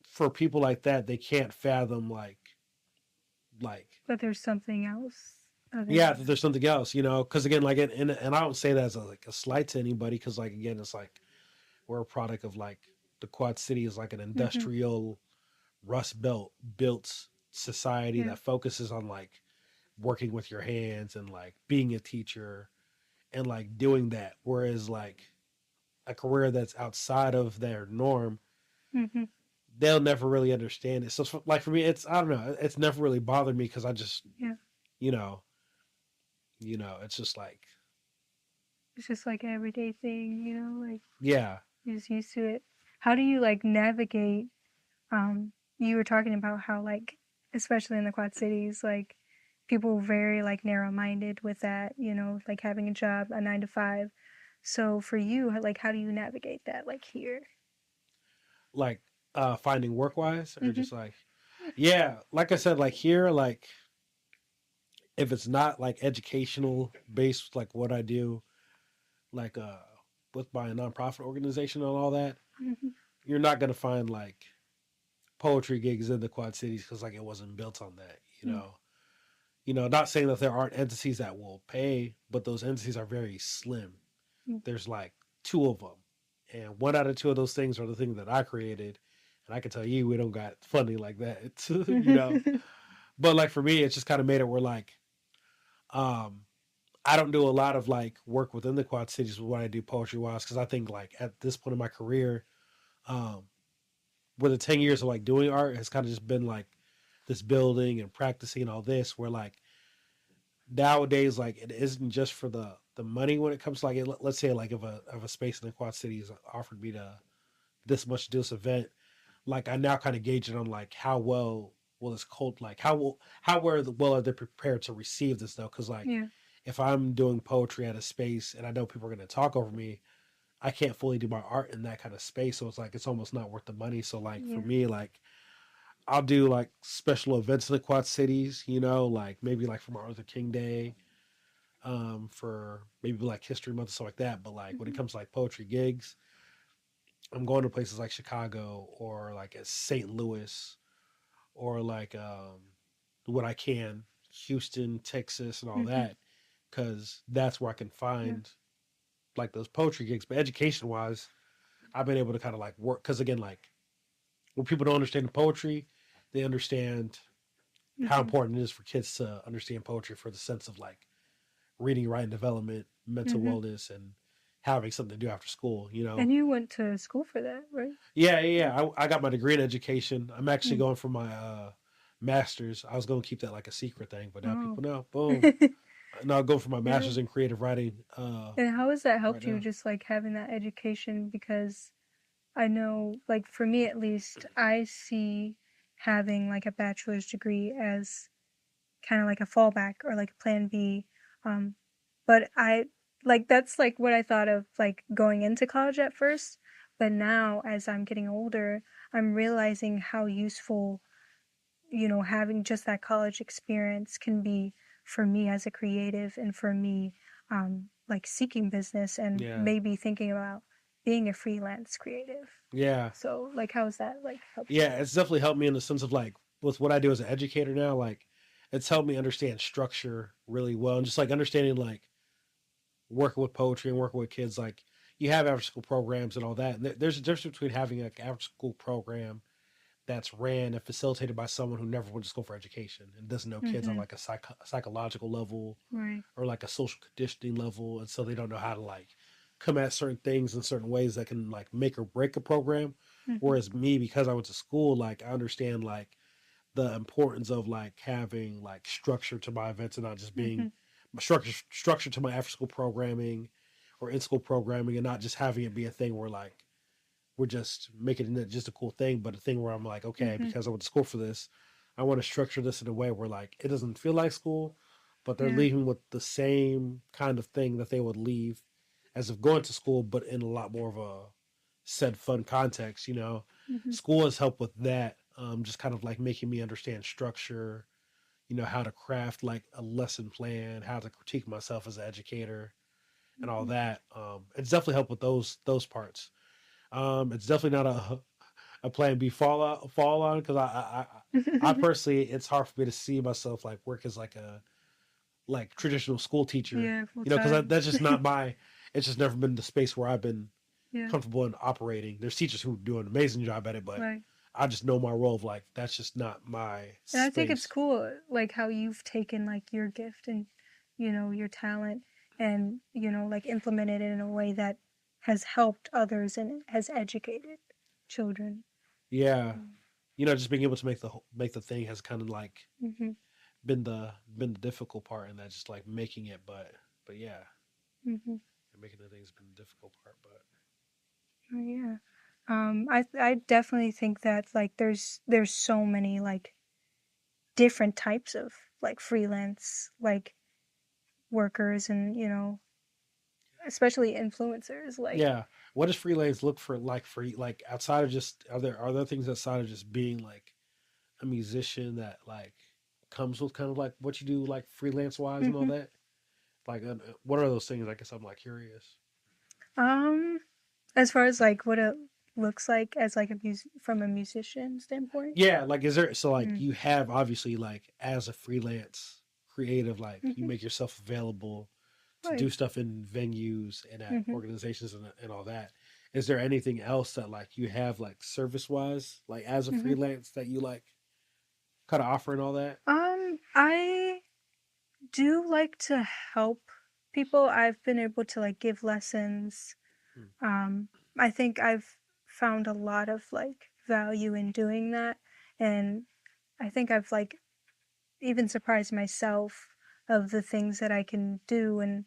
for people like that, they can't fathom like But there's something else other yeah, than that there's something else, because again, like, and I don't say that as like a slight to anybody, because like again, it's like we're a product of like the Quad City is like an that. Mm-hmm. industrial Rust Belt built society Yeah. that focuses on like working with your hands and like being a teacher and like doing that. Whereas like a career that's outside of their norm, Mm-hmm. they'll never really understand it. So like for me, it's I don't know, it's never really bothered me because I just Yeah. you know it's just like It's just like an everyday thing, like yeah, you're just used to it. How do you like navigate? You were talking about how like, especially in the Quad Cities, like people are very like narrow-minded with that, like having a job, a 9 to 5. So for you, like, how do you navigate that, like here? like finding work wise or Mm-hmm. just like yeah, like I said, like here, like if it's not like educational based, like what I do, like with my nonprofit organization and all that, Mm-hmm. you're not gonna find like poetry gigs in the Quad Cities because like it wasn't built on that. Not saying that there aren't entities that will pay, but those entities are very slim. Mm-hmm. There's like two of them, and one out of two of those things are the thing that I created. And I can tell you, we don't got funding like that, Mm-hmm. But like for me, it's just kind of made it where like, um, I don't do a lot of like work within the Quad Cities with what I do poetry wise because I think like at this point in my career, um, where the 10 years of like doing art has kind of just been like this building and practicing and all this, where like nowadays like it isn't just for the money when it comes to like let's say like if a space in the Quad Cities offered me to this much to do this event, like I now kind of gauge it on like how well will this cult like well are they prepared to receive this though? Because like Yeah. if I'm doing poetry at a space and I know people are going to talk over me, I can't fully do my art in that kind of space. So it's like it's almost not worth the money. So like for Yeah. me, like I'll do like special events in the Quad Cities, you know, like maybe like for Martin Luther King Day, for maybe like History Month and stuff like that. But like when it Mhm. comes to like poetry gigs, I'm going to places like Chicago or like at St. Louis or like when I can Houston, Texas, and all Mhm. that, because that's where I can Yeah. find like those poetry gigs. But education wise, I've been able to kind of like work because again, like when people don't understand the poetry, they understand how Mhm. important it is for kids to understand poetry for the sense of like reading, writing development, mental Mhm. wellness, and having something to do after school. You know, And you went to school for that, right? I got my degree in education. I'm actually Mm. going for my master's. I was going to keep that like a secret thing, but now Oh. people know. Boom. Now I go for my Yeah. master's in creative writing And how has that right helped you, now. just like having that education? Because I know, like for me at least, I see having like a bachelor's degree as kind of like a fallback or like a plan B. Um, but I like that's like what I thought of like going into college at first. But now, as I'm getting older, I'm realizing how useful, having just that college experience can be for me as a creative and for me, like seeking business and Yeah, maybe thinking about being a freelance creative. yeah, So, like, how's that like helped you? yeah. It's definitely helped me in the sense of like with what I do as an educator now. Like, it's helped me understand structure really well, and just like understanding like working with poetry and working with kids. Like, you have after school programs and all that. And there's a difference between having like after school program that's ran and facilitated by someone who never went to school for education and doesn't know kids on Mm-hmm. like a psychological level Right. or like a social conditioning level, and so they don't know how to like come at certain things in certain ways that can like make or break a program. Mm-hmm. Whereas me, because I went to school, like I understand like the importance of like having like structure to my events and not just Mm-hmm. being structure to my after school programming or in school programming, and not just having it be a thing where like we're just making it just a cool thing, but a thing where I'm like, okay, Mm-hmm. because I went to school for this, I want to structure this in a way where like it doesn't feel like school, but they're Yeah. leaving with the same kind of thing that they would leave as if going to school, but in a lot more of a said fun context. You know, Mm-hmm. school has helped with that. Just kind of like making me understand structure. You know, how to craft like a lesson plan, how to critique myself as an educator, and all Mm-hmm. that. It's definitely helped with those parts. It's definitely not a plan B fall on because I personally it's hard for me to see myself like work as like a like traditional school teacher, Yeah, full you know, because time. that's just not my. It's just never been the space where I've been Yeah. comfortable in operating. There's teachers who do an amazing job at it, but Right. I just know my role of like that's just not my And I think it's space. cool, like how you've taken like your gift and your talent and like implemented it in a way that has helped others and has educated children. Yeah, you know, just being able to make the thing has kind of like Mm-hmm. been the difficult part, and that just like making it, but yeah, Mm-hmm. making the thing's been the difficult part, but. Oh, yeah. I definitely think that like there's so many like different types of like freelance like workers and especially influencers like. Yeah. What does freelance look for like for like outside of just are there things outside of just being like a musician that like comes with kind of like what you do like freelance wise and all Mm-hmm. that? Like what are those things? I guess I'm like curious. Um, as far as like what it looks like as like from a musician standpoint. Yeah, like is there so like Mm. you have obviously like as a freelance creative like you Mm-hmm. make yourself available to Right. do stuff in venues and at Mm-hmm. organizations and all that. Is there anything else that like you have like service wise like as a Mm-hmm. freelance that you like kind of offer and all that? I do like to help people. I've been able to like give lessons. Hmm. Um, I think I've found a lot of like value in doing that, and I think I've like even surprised myself of the things that I can do and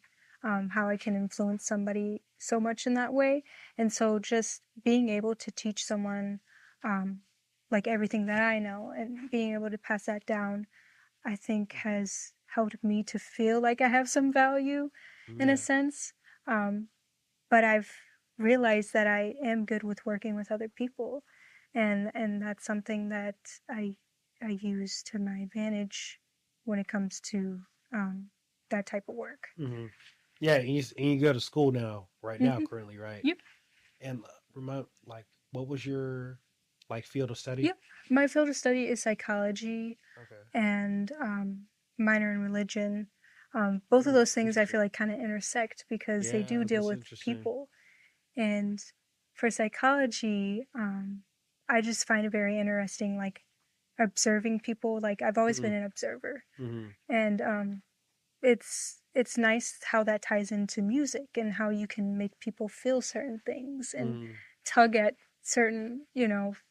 how I can influence somebody so much in that way. And so just being able to teach someone um, like everything that I know, and being able to pass that down, I think has helped me to feel like I have some value in a Yeah. sense. Um, but I've realized that I am good with working with other people, and that's something that I use to my advantage when it comes to that type of work. Hmm. Yeah, and you go to school now, right now, Mm-hmm. currently, right? Yep. And remind, like, what was your like field of study? Yep. My field of study is psychology Okay. and minor in religion. Both of those things I Interesting. feel like kind of intersect because they do Yeah, deal that's with interesting. people. And for psychology, I just find it very interesting, like observing people. Like I've always Hmm. been an observer, Hmm. and it's nice how that ties into music and how you can make people feel certain things and Hmm. tug at certain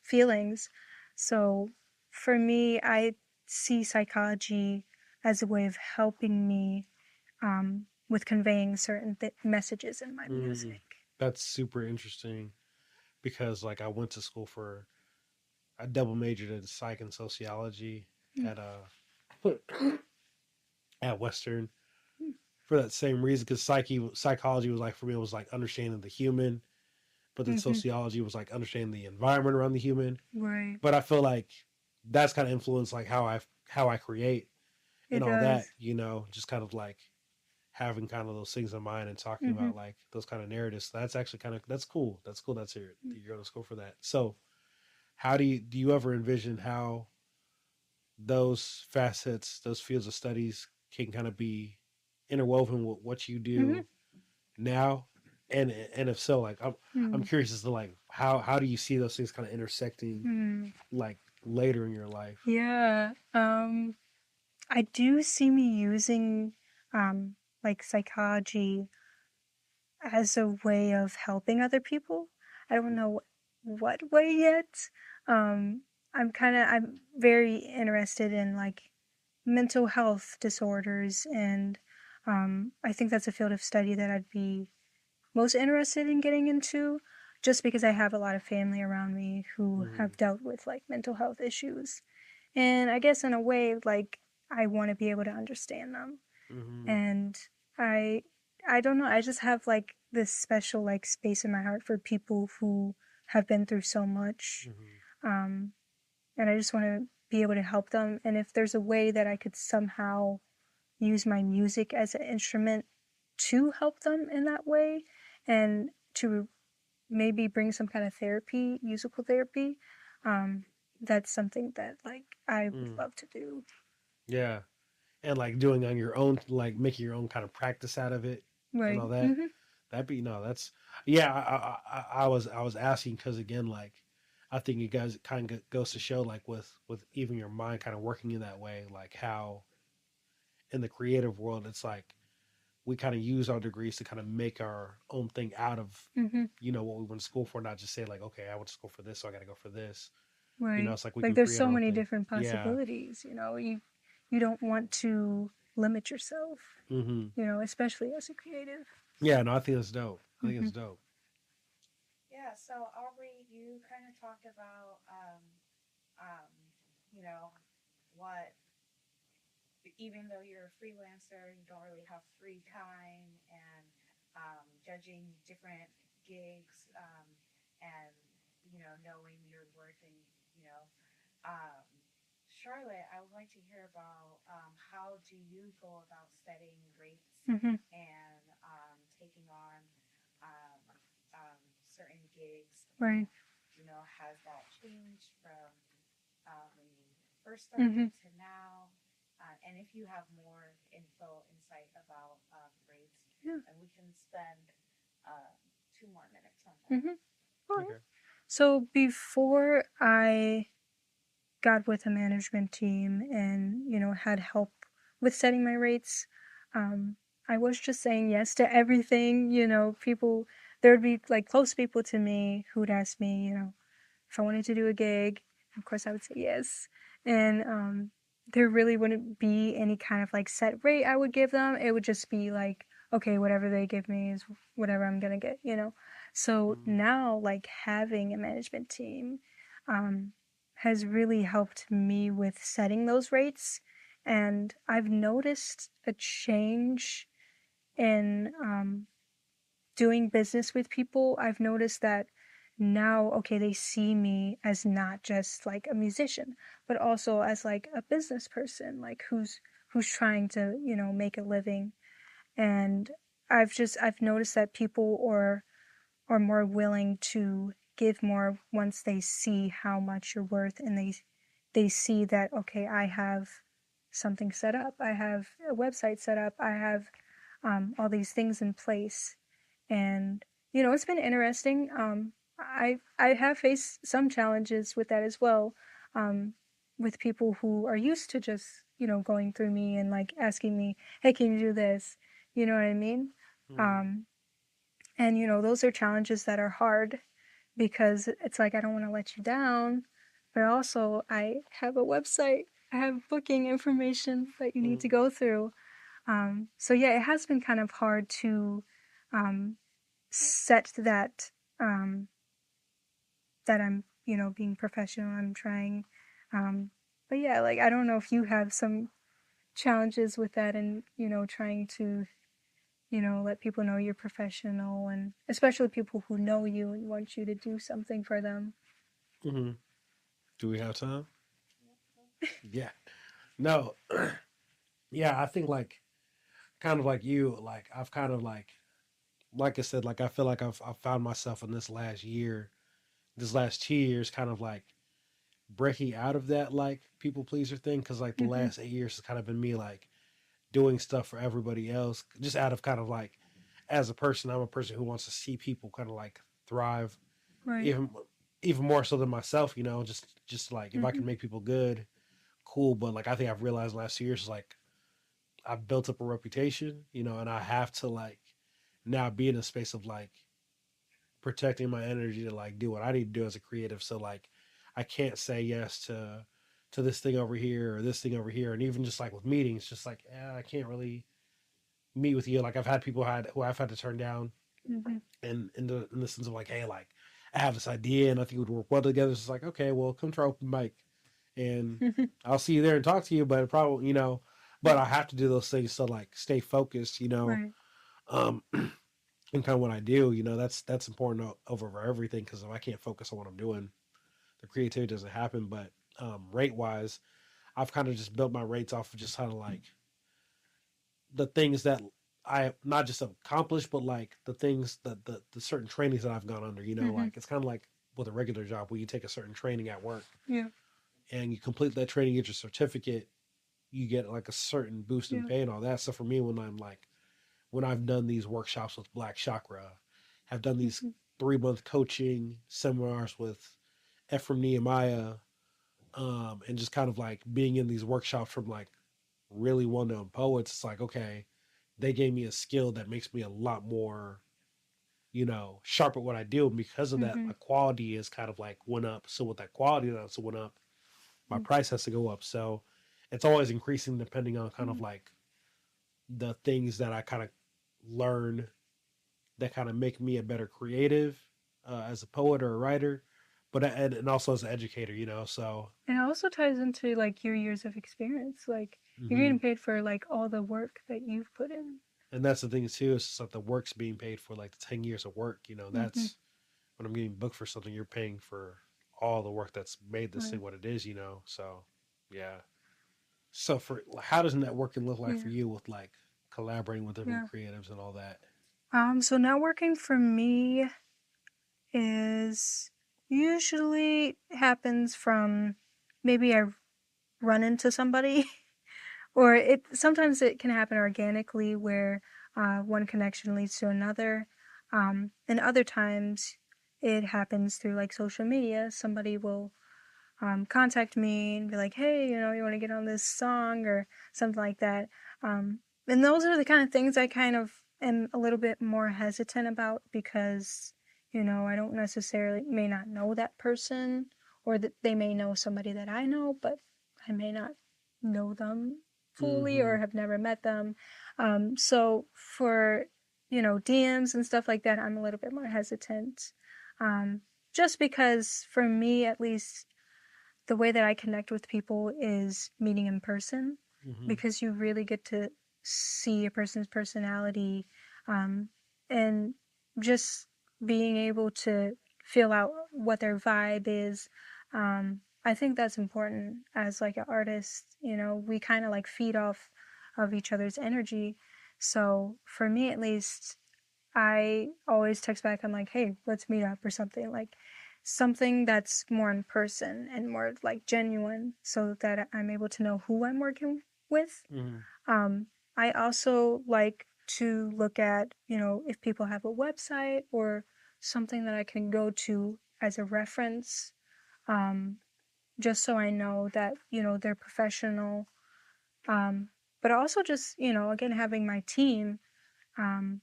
feelings. So for me, I see psychology as a way of helping me with conveying certain messages in my Hmm. music. That's super interesting because like I went to school for I double majored in psych and sociology Mm, at at Western for that same reason because psychology was like for me it was like understanding the human, but then mm-hmm. sociology was like understanding the environment around the human. Right. But I feel like that's kind of influenced like how I create and It all that, does. just kind of like having kind of those things in mind and talking Mm-hmm. about like those kind of narratives. So that's actually kind of that's cool. That's cool. That's here. You're going to school for that. So how do you ever envision how those facets, those fields of studies can kind of be interwoven with what you Mm-hmm. do now? And if so, like I'm Mm. curious as to like how do you see those things kind of intersecting Mm. like later in your life? Yeah. I do see me using like psychology as a way of helping other people. I don't know what way yet. Um, I'm very interested in like mental health disorders, and I think that's a field of study that I'd be most interested in getting into, just because I have a lot of family around me who Mm-hmm. have dealt with like mental health issues, and I guess in a way like I want to be able to understand them. Mm-hmm. And I I don't know, I just have like this special like space in my heart for people who have been through so much. Mm-hmm. Um and I just want to be able to help them, and if there's a way that I could somehow use my music as an instrument to help them in that way and to maybe bring some kind of therapy, musical therapy, um that's something that like I would Mm. love to do. Yeah, and like doing on your own, like making your own kind of practice out of it and Right. all that. Mhm. That'd be no. That's yeah. I was asking because again, like I think you guys kind of goes to show like with even your mind kind of working in that way, like how in the creative world it's like we kind of use our degrees to kind of make our own thing out of Mhm. what we went to school for, not just say like okay I went to school for this so I got to go for this. Right. It's like we Like can there's create so our own many thing. different Yeah. possibilities, you don't want to limit yourself, Hmm. especially as a creative. Yeah. No, I think it's dope. I think Hmm. it's dope. Yeah, so Aubrey, you kind of talked about, um, you know, what, even though you're a freelancer, you don't really have free time and judging different gigs and, knowing your worth and, you know, um, Charlotte, I would like to hear about how do you go about setting rates Hmm. and taking on um, certain gigs, Right. and has that changed from when you first Hmm. started to now? And if you have more insight about rates, Yeah. and we can spend 2 more minutes on that. Hmm. All right. Okay. So before I got with a management team and had help with setting my rates, um, I was just saying yes to everything. People, there would be like close people to me who would ask me, if I wanted to do a gig, of course I would say yes. And there really wouldn't be any kind of like set rate I would give them. It would just be like, okay, whatever they give me is whatever I'm gonna get. So Mm-hmm. now, like having a management team, um, has really helped me with setting those rates. And I've noticed a change in doing business with people. I've noticed that now, okay, they see me as not just like a musician, but also as like a business person, like who's trying to, you know, make a living. And I've noticed that people are more willing to give more once they see how much you're worth, and they see that, okay, I have something set up, I have a website set up, I have all these things in place. And you know, it's been interesting. I have faced some challenges with that as well, um, with people who are used to just, you know, going through me and like asking me, hey, can you do this, you know what I mean? Mm-hmm. um, and you know, those are challenges that are hard, because it's like I don't want to let you down, but also I have a website, I have booking information that you need to go through. So yeah, it has been kind of hard to um, set that, um, that I'm, you know, being professional. I'm trying, um, but yeah, like I don't know if you have some challenges with that, and you know, trying to, you know, let people know you're professional, and especially people who know you and want you to do something for them. Mm-hmm. Do we have time? Yeah. No. Yeah, I think like kind of like you, like I've kind of like I said, like I feel like I've found myself in this last year, this last 2 years, kind of like breaking out of that like people pleaser thing, because like the Mm-hmm. last 8 years has kind of been me like doing stuff for everybody else, just out of kind of like as a person, I'm a person who wants to see people kind of like thrive, Right. even even more so than myself, you know, just like if I Mm-hmm. can make people good, cool. But like I think I've realized last 2 years is like I've built up a reputation, you know, and I have to like now be in a space of like protecting my energy to like do what I need to do as a creative. So like I can't say yes to this thing over here or this thing over here, and even just like with meetings, just like I can't really meet with you. Like I've had people had who I've had to turn down, Mm-hmm. and in the sense of like, hey, like I have this idea and I think it would work well together. It's like, okay, well, come to our open mic and Mm-hmm. I'll see you there and talk to you. But it probably, you know, but I have to do those things to like stay focused, you know, Right. um, and kind of what I do, you know, that's important over everything, because if I can't focus on what I'm doing, the creativity doesn't happen. But rate wise, I've kind of just built my rates off of just kind of like the things that I not just accomplished, but like the things that the certain trainings that I've gone under. You know, Mm-hmm. like it's kind of like with a regular job where you take a certain training at work Yeah. and you complete that training, get your certificate, you get like a certain boost in Yeah. pay and all that. So for me, when I've done these workshops with Black Chakra, have done these Mm-hmm. 3 month coaching seminars with Ephraim Nehemiah, and just kind of like being in these workshops from like really well known poets, it's like, okay, they gave me a skill that makes me a lot more, you know, sharp at what I do. And because of that, Mm-hmm. my quality is kind of like went up. So with that quality that's went up, my price has to go up. So it's always increasing depending on kind of Mm-hmm. like the things that I kind of learn that kind of make me a better creative, as a poet or a writer, but and also as an educator, you know. So And it also ties into like your years of experience. Like you're hmm getting paid for like all the work that you've put in. and that's the thing too. It's just like the work's being paid for, like the 10 years of work. You know, Mm-hmm. that's when I'm getting booked for something. You're paying for all the work that's made this Right. thing what it is. You know, so yeah. So for how does networking look like for Yeah. you with like collaborating with different Yeah. creatives and all that? So networking for me is usually happens from maybe I run into somebody, or it sometimes it can happen organically where one connection leads to another, and other times it happens through like social media. Somebody will contact me and be like, hey, you know, you want to get on this song or something like that. And those are the kind of things I kind of am a little bit more hesitant about, because, you know, I don't necessarily may not know that person, or that they may know somebody that I know, but I may not know them fully Mm-hmm. or have never met them. So for, you know, DMs and stuff like that, I'm a little bit more hesitant. Um, just because for me, at least, the way that I connect with people is meeting in person, Mm-hmm. because you really get to see a person's personality, um, and just being able to feel out what their vibe is. I think that's important as like an artist. You know, we kind of like feed off of each other's energy. So for me at least, I always text back. I'm like, hey, let's meet up or something, like something that's more in person and more like genuine, so that I'm able to know who I'm working with. Mm-hmm. Um, I also like to look at, if people have a website or something that I can go to as a reference, um, just so I know that, they're professional. Um, but also just, again, having my team, um,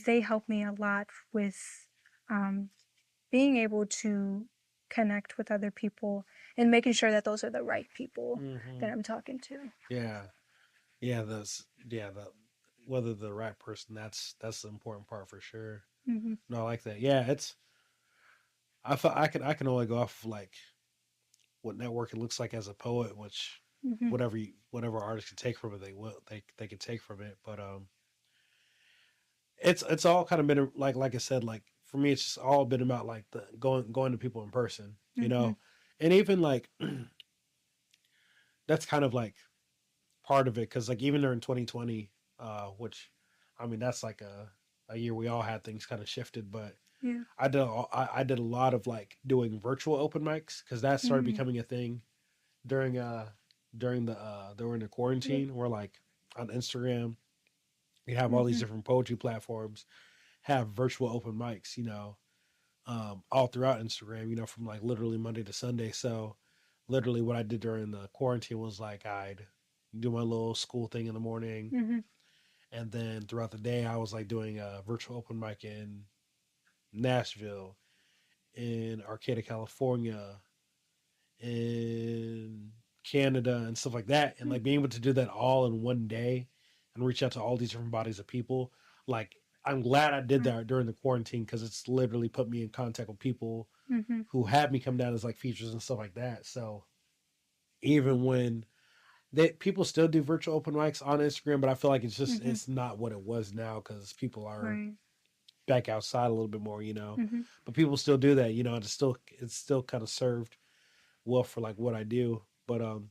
they help me a lot with um, being able to connect with other people and making sure that those are the right people Mm-hmm. that I'm talking to. Yeah. Yeah. The whether the right person. That's the important part for sure. Hmm. No, I like that. Yeah. I can only go off of like what networking looks like as a poet, which Hmm. whatever artist can take from it, they can take from it. But it's all kind of been like I said, like for me, it's just all been about like the going to people in person, Hmm. and even like that's kind of like part of it because like even during 2020, which I mean that's like a year we all had things kind of shifted, but Yeah. I did a lot of like doing virtual open mics because that started Mm. becoming a thing during during the Yeah. quarantine where like on Instagram you have all these Hmm. different poetry platforms have virtual open mics, all throughout Instagram, from like literally Monday to Sunday. So literally what I did during the quarantine was like I'd do my little school thing in the morning, Hmm. and then throughout the day I was like doing a virtual open mic in Nashville, in Arcata, California, in Canada and stuff like that. And like being able to do that all in one day and reach out to all these different bodies of people, like I'm glad I did Right. that during the quarantine because it's literally put me in contact with people Hmm. who have me come down as like features and stuff like that. So even when people still do virtual open mics on Instagram, but I feel like Hmm. it's not what it was now because people are Right. back outside a little bit more. Hmm. But people still do that, and it's still kind of served well for like what I do. But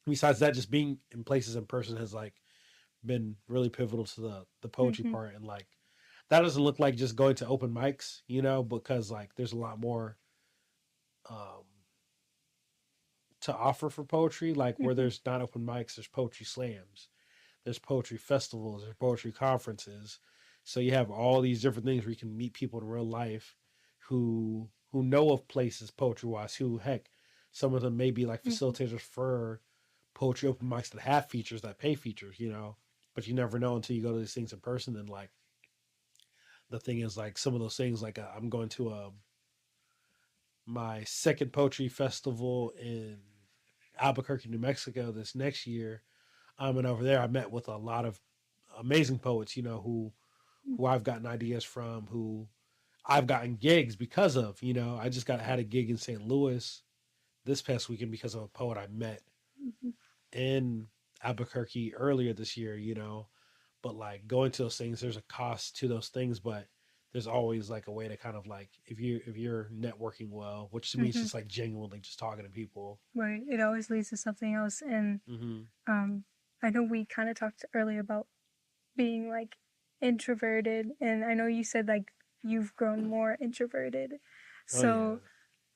besides that, just being in places in person has like been really pivotal to the poetry Hmm. part, and like that doesn't look like just going to open mics, because like there's a lot more um to offer for poetry. Like where Hmm. there's not open mics, there's poetry slams, there's poetry festivals, there's poetry conferences. So you have all these different things where you can meet people in real life who know of places poetry wise. Who heck, some of them may be like Hmm. facilitators for poetry open mics that have features that pay features. But you never know until you go to these things in person. And like the thing is, like some of those things, like I'm going to my second poetry festival in Albuquerque, New Mexico this next year. And over there, I met with a lot of amazing poets, who I've gotten ideas from, who I've gotten gigs because of. I just got had a gig in St. Louis this past weekend because of a poet I met Hmm. in Albuquerque earlier this year. But like going to those things, there's a cost to those things, but there's always like a way to kind of like if you're networking well, which to me is Hmm. just like genuinely just talking to people. Right. It always leads to something else. And Hmm. um, I know we kind of talked earlier about being like introverted, and I know you said like you've grown more introverted. Oh yeah. So,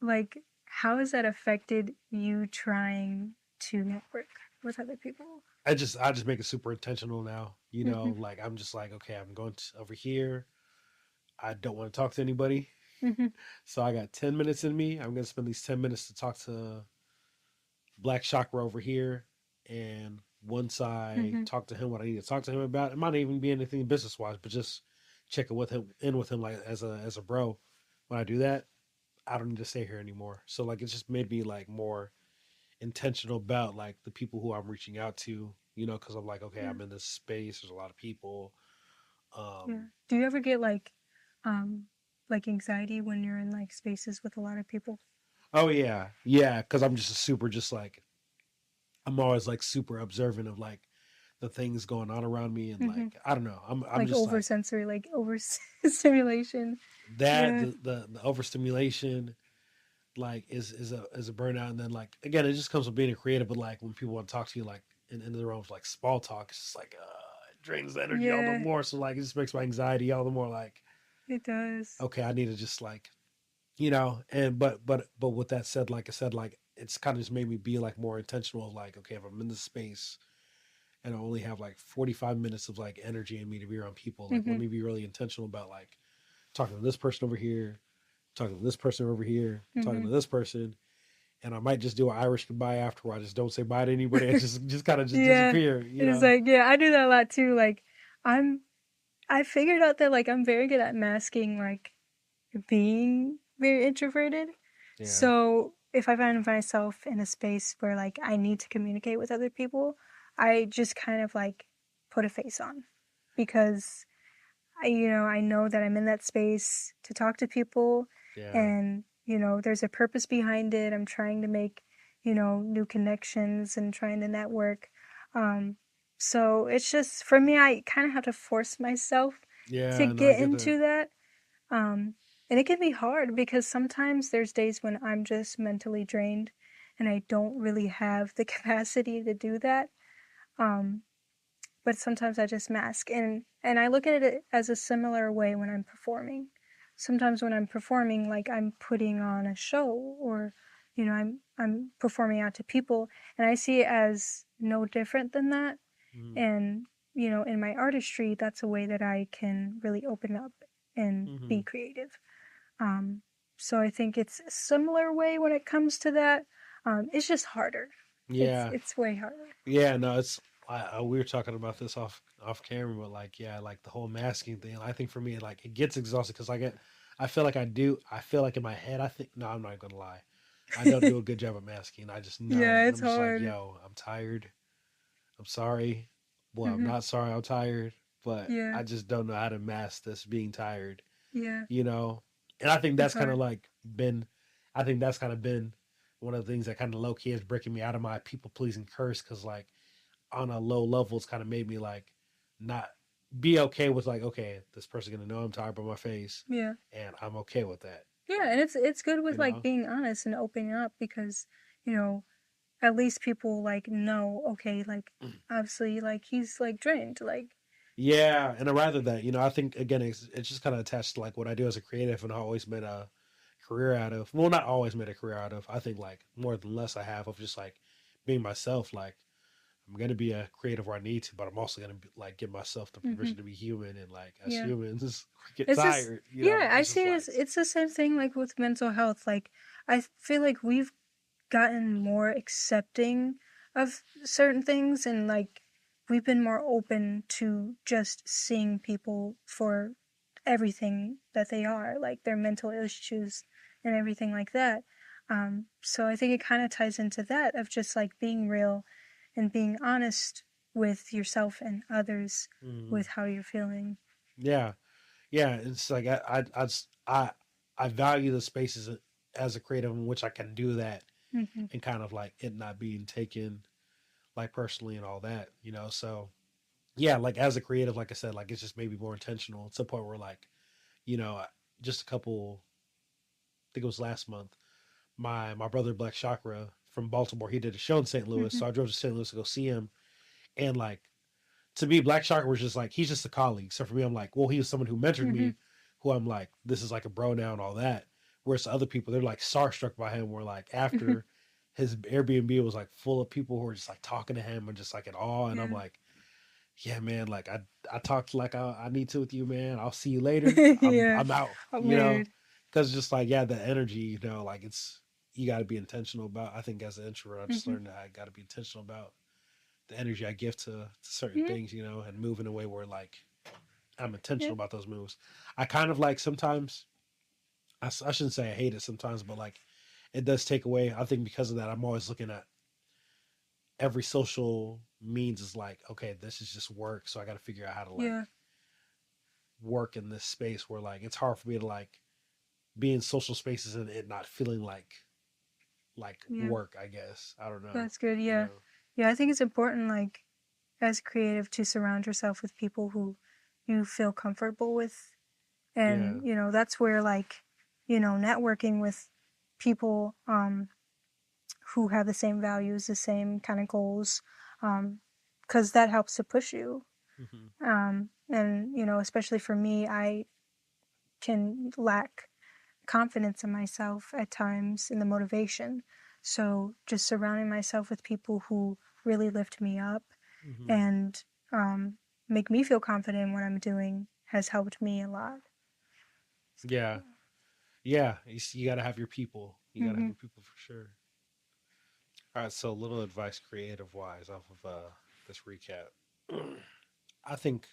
like, how has that affected you trying to network with other people? I just make it super intentional now. Hmm. Like I'm just like, okay, I'm going over here. I don't want to talk to anybody. Hmm. So I got 10 minutes in me. I'm gonna spend these 10 minutes to talk to Black Chakra over here. And once I Hmm. talk to him what I need to talk to him about, it might not even be anything business wise, but just checking with him like as a bro. When I do that, I don't need to stay here anymore. So like it just made me like more intentional about like the people who I'm reaching out to, because I'm like, okay, Yeah. I'm in this space. There's a lot of people. Um, Yeah. Do you ever get um, like anxiety when you're in like spaces with a lot of people? Oh yeah, yeah. Because I'm just super, just like I'm always like super observant of like the things going on around me, and Hmm. like I don't know, I'm Like just over like sensory, like over stimulation. that Yeah. the overstimulation like is a burnout, and then like again it just comes with being a creative, but like when people want to talk to you like in the realm of like small talk, it's just like it drains the energy all the Yeah, more. So like it just makes my anxiety all the more like it does. okay, I need to just like and but with that said, like I said, like it's kind of just made me be like more intentional of like okay, if I'm in this space and I only have like 45 minutes of like energy in me to be around people, like let Hmm. me be really intentional about like talking to this person over here, talking to this person over here, talking Hmm. to this person, and I might just do an Irish goodbye after where I just don't say bye to anybody. I just kind of just Yeah, disappear, it's like, yeah, I do that a lot too. Like, I'm, I figured out that like I'm very good at masking like being very introverted. Yeah. So if I find myself in a space where like I need to communicate with other people, I just kind of like put a face on because I know that I'm in that space to talk to people, Yeah. and there's a purpose behind it. I'm trying to make new connections and trying to network. Um, so it's just for me, I kind of have to force myself to Yeah. No, I get get that. into that. Um, and it can be hard because sometimes there's days when I'm just mentally drained and I don't really have the capacity to do that. Um, but sometimes I just mask, and I look at it as a similar way when I'm performing. Sometimes when I'm performing, like I'm putting on a show, or I'm performing out to people, and I see it as no different than that. Mm-hmm. And in my artistry, that's a way that I can really open up and Mm-hmm. be creative. Um, so I think it's a similar way when it comes to that. It's just harder. It's Yeah. it's way harder. Yeah. No, it's we were talking about this off camera, but like yeah, like the whole masking thing. I think for me, like it gets exhausting because I feel like I feel like in my head, I think no, I'm not gonna lie, I don't do a good job of masking. I just know, Yeah, and it's I'm just like, hard. yo, I'm tired. I'm sorry. Well, I'm Hmm. not sorry. I'm tired, but Yeah, I just don't know how to mask this being tired. yeah, You know, and I think it's that's kind of hard. like been, I think that's kind of been one of the things that kind of low key is breaking me out of my people pleasing curse because like on a low level, it's kind of made me like not be okay with like okay, this person gonna know I'm tired by my face, Yeah, and I'm okay with that. yeah, and Like it's good with you like know, being honest and opening up because you know at least people like know, okay, like obviously like he's like drained, like. yeah, and rather that I think again it's just kind of attached to like what I do as a creative, and I always made a career out of. Well, not always made a career out of. I think like more than less I have of just like being myself. Like I'm gonna be a creative where I need to, but I'm also gonna like give myself the Hmm. permission to be human. And like as Yeah, humans, we get it's just, tired. yeah, I It's just see like it's the same thing like with mental health. Like I feel like we've gotten more accepting of certain things, and like we've been more open to just seeing people for everything that they are, like their mental issues and everything like that. So I think it kind of ties into that of just like being real and being honest with yourself and others mm, with how you're feeling. yeah, yeah. It's like I value the spaces as a creative in which I can do that Hmm. and kind of like it not being taken like personally and all that. So yeah, like as a creative, like I said, like it's just maybe more intentional. It's a point where like you know, just a couple, I think it was last month, my brother Black Chakra from Baltimore, he did a show in St. Louis. Hmm. So I drove to St. Louis to go see him. And like, to me, Black Chakra was just like, he's just a colleague. So for me, I'm like, well, he was someone who mentored Hmm. me, who I'm like, this is like a bro now and all that. Whereas other people, they're like starstruck by him, where like Hmm. after his Airbnb was like full of people who were just like talking to him and just like in awe. And I'm Yeah. like, yeah, man, like I talked like I need to with you, man. I'll see you later. Yeah. I'm out, Weird. because just like yeah, the energy, like it's you got to be intentional about. I think as an introvert, I just Hmm. learned that I got to be intentional about the energy I give to certain Yeah. things, and move in a way where like I'm Yeah. intentional about those moves. I kind of like sometimes I shouldn't say I hate it sometimes, but like it does take away. I think because of that, I'm always looking at every social means is like okay, this is just work, so I got to figure out how to like Yeah. work in this space where like it's hard for me to like be in social spaces and it not feeling like like Yeah, work, I guess. I don't know. that's good. You Yeah. know. Yeah, I think it's important, like, as creative to surround yourself with people who you feel comfortable with. Yeah. And, that's where, like, networking with people who have the same values, the same kind of goals, because that helps to push you. Hmm. And, especially for me, I can lack confidence in myself at times in the motivation. So just surrounding myself with people who really lift me up Hmm. and um, make me feel confident in what I'm doing has helped me a lot. Yeah. Yeah. You got to have your people. You got to have Mm-hmm. your people for sure. All right. So, a little advice, creative wise, off of this recap. I think,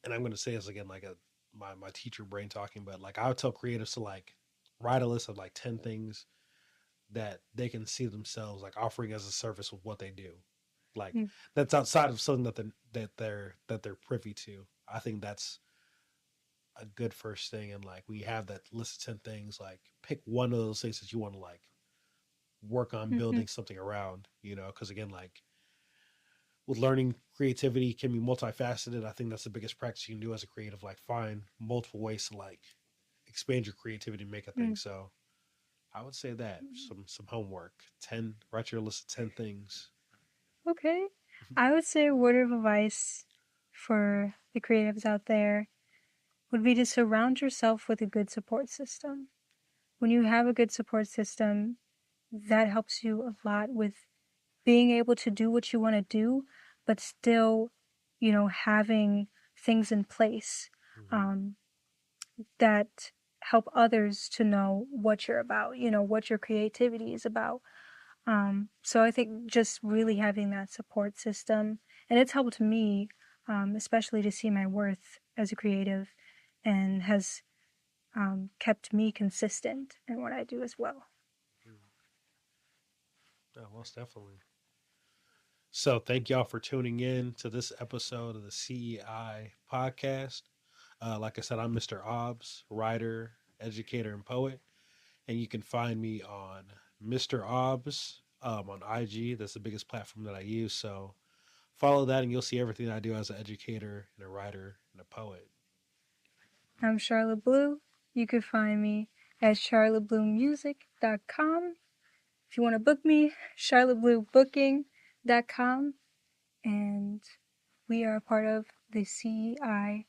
and I'm going to say this again, like my teacher brain talking, but like I would tell creatives to like write a list of like 10 things that they can see themselves like offering as a service with what they do. Like that's outside of something that they're privy to. I think that's a good first thing. And like we have that list of 10 things. Like pick one of those things that you want to like work on Mm-hmm. building something around. Because again, like with learning, creativity can be multifaceted. I think that's the biggest practice you can do as a creative. Like find multiple ways to like expand your creativity and make a thing. So I would say that some homework. Write your list of 10 things. Okay. I would say a word of advice for the creatives out there would be to surround yourself with a good support system. When you have a good support system, that helps you a lot with being able to do what you want to do, but still, having things in place Hmm. um, that help others to know what you're about, what your creativity is about. So I think just really having that support system, and it's helped me, especially to see my worth as a creative, and has kept me consistent in what I do as well. Yeah, most definitely. So thank y'all for tuning in to this episode of the CEI podcast. Like I said, I'm Mr. Aubs, writer, educator, and poet, and you can find me on Mr. Aubs on IG. That's the biggest platform that I use. So follow that, and you'll see everything I do as an educator and a writer and a poet. I'm Charlotte Blu. You could find me at charlottebluemusic.com. If you want to book me, charlottebluebooking.com. And we are a part of the CEI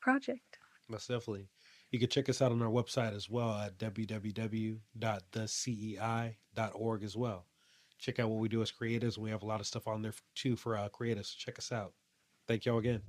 project. Most definitely. You can check us out on our website as well at www.thecei.org as well. Check out what we do as creatives. We have a lot of stuff on there too for creatives. Check us out. Thank y'all again.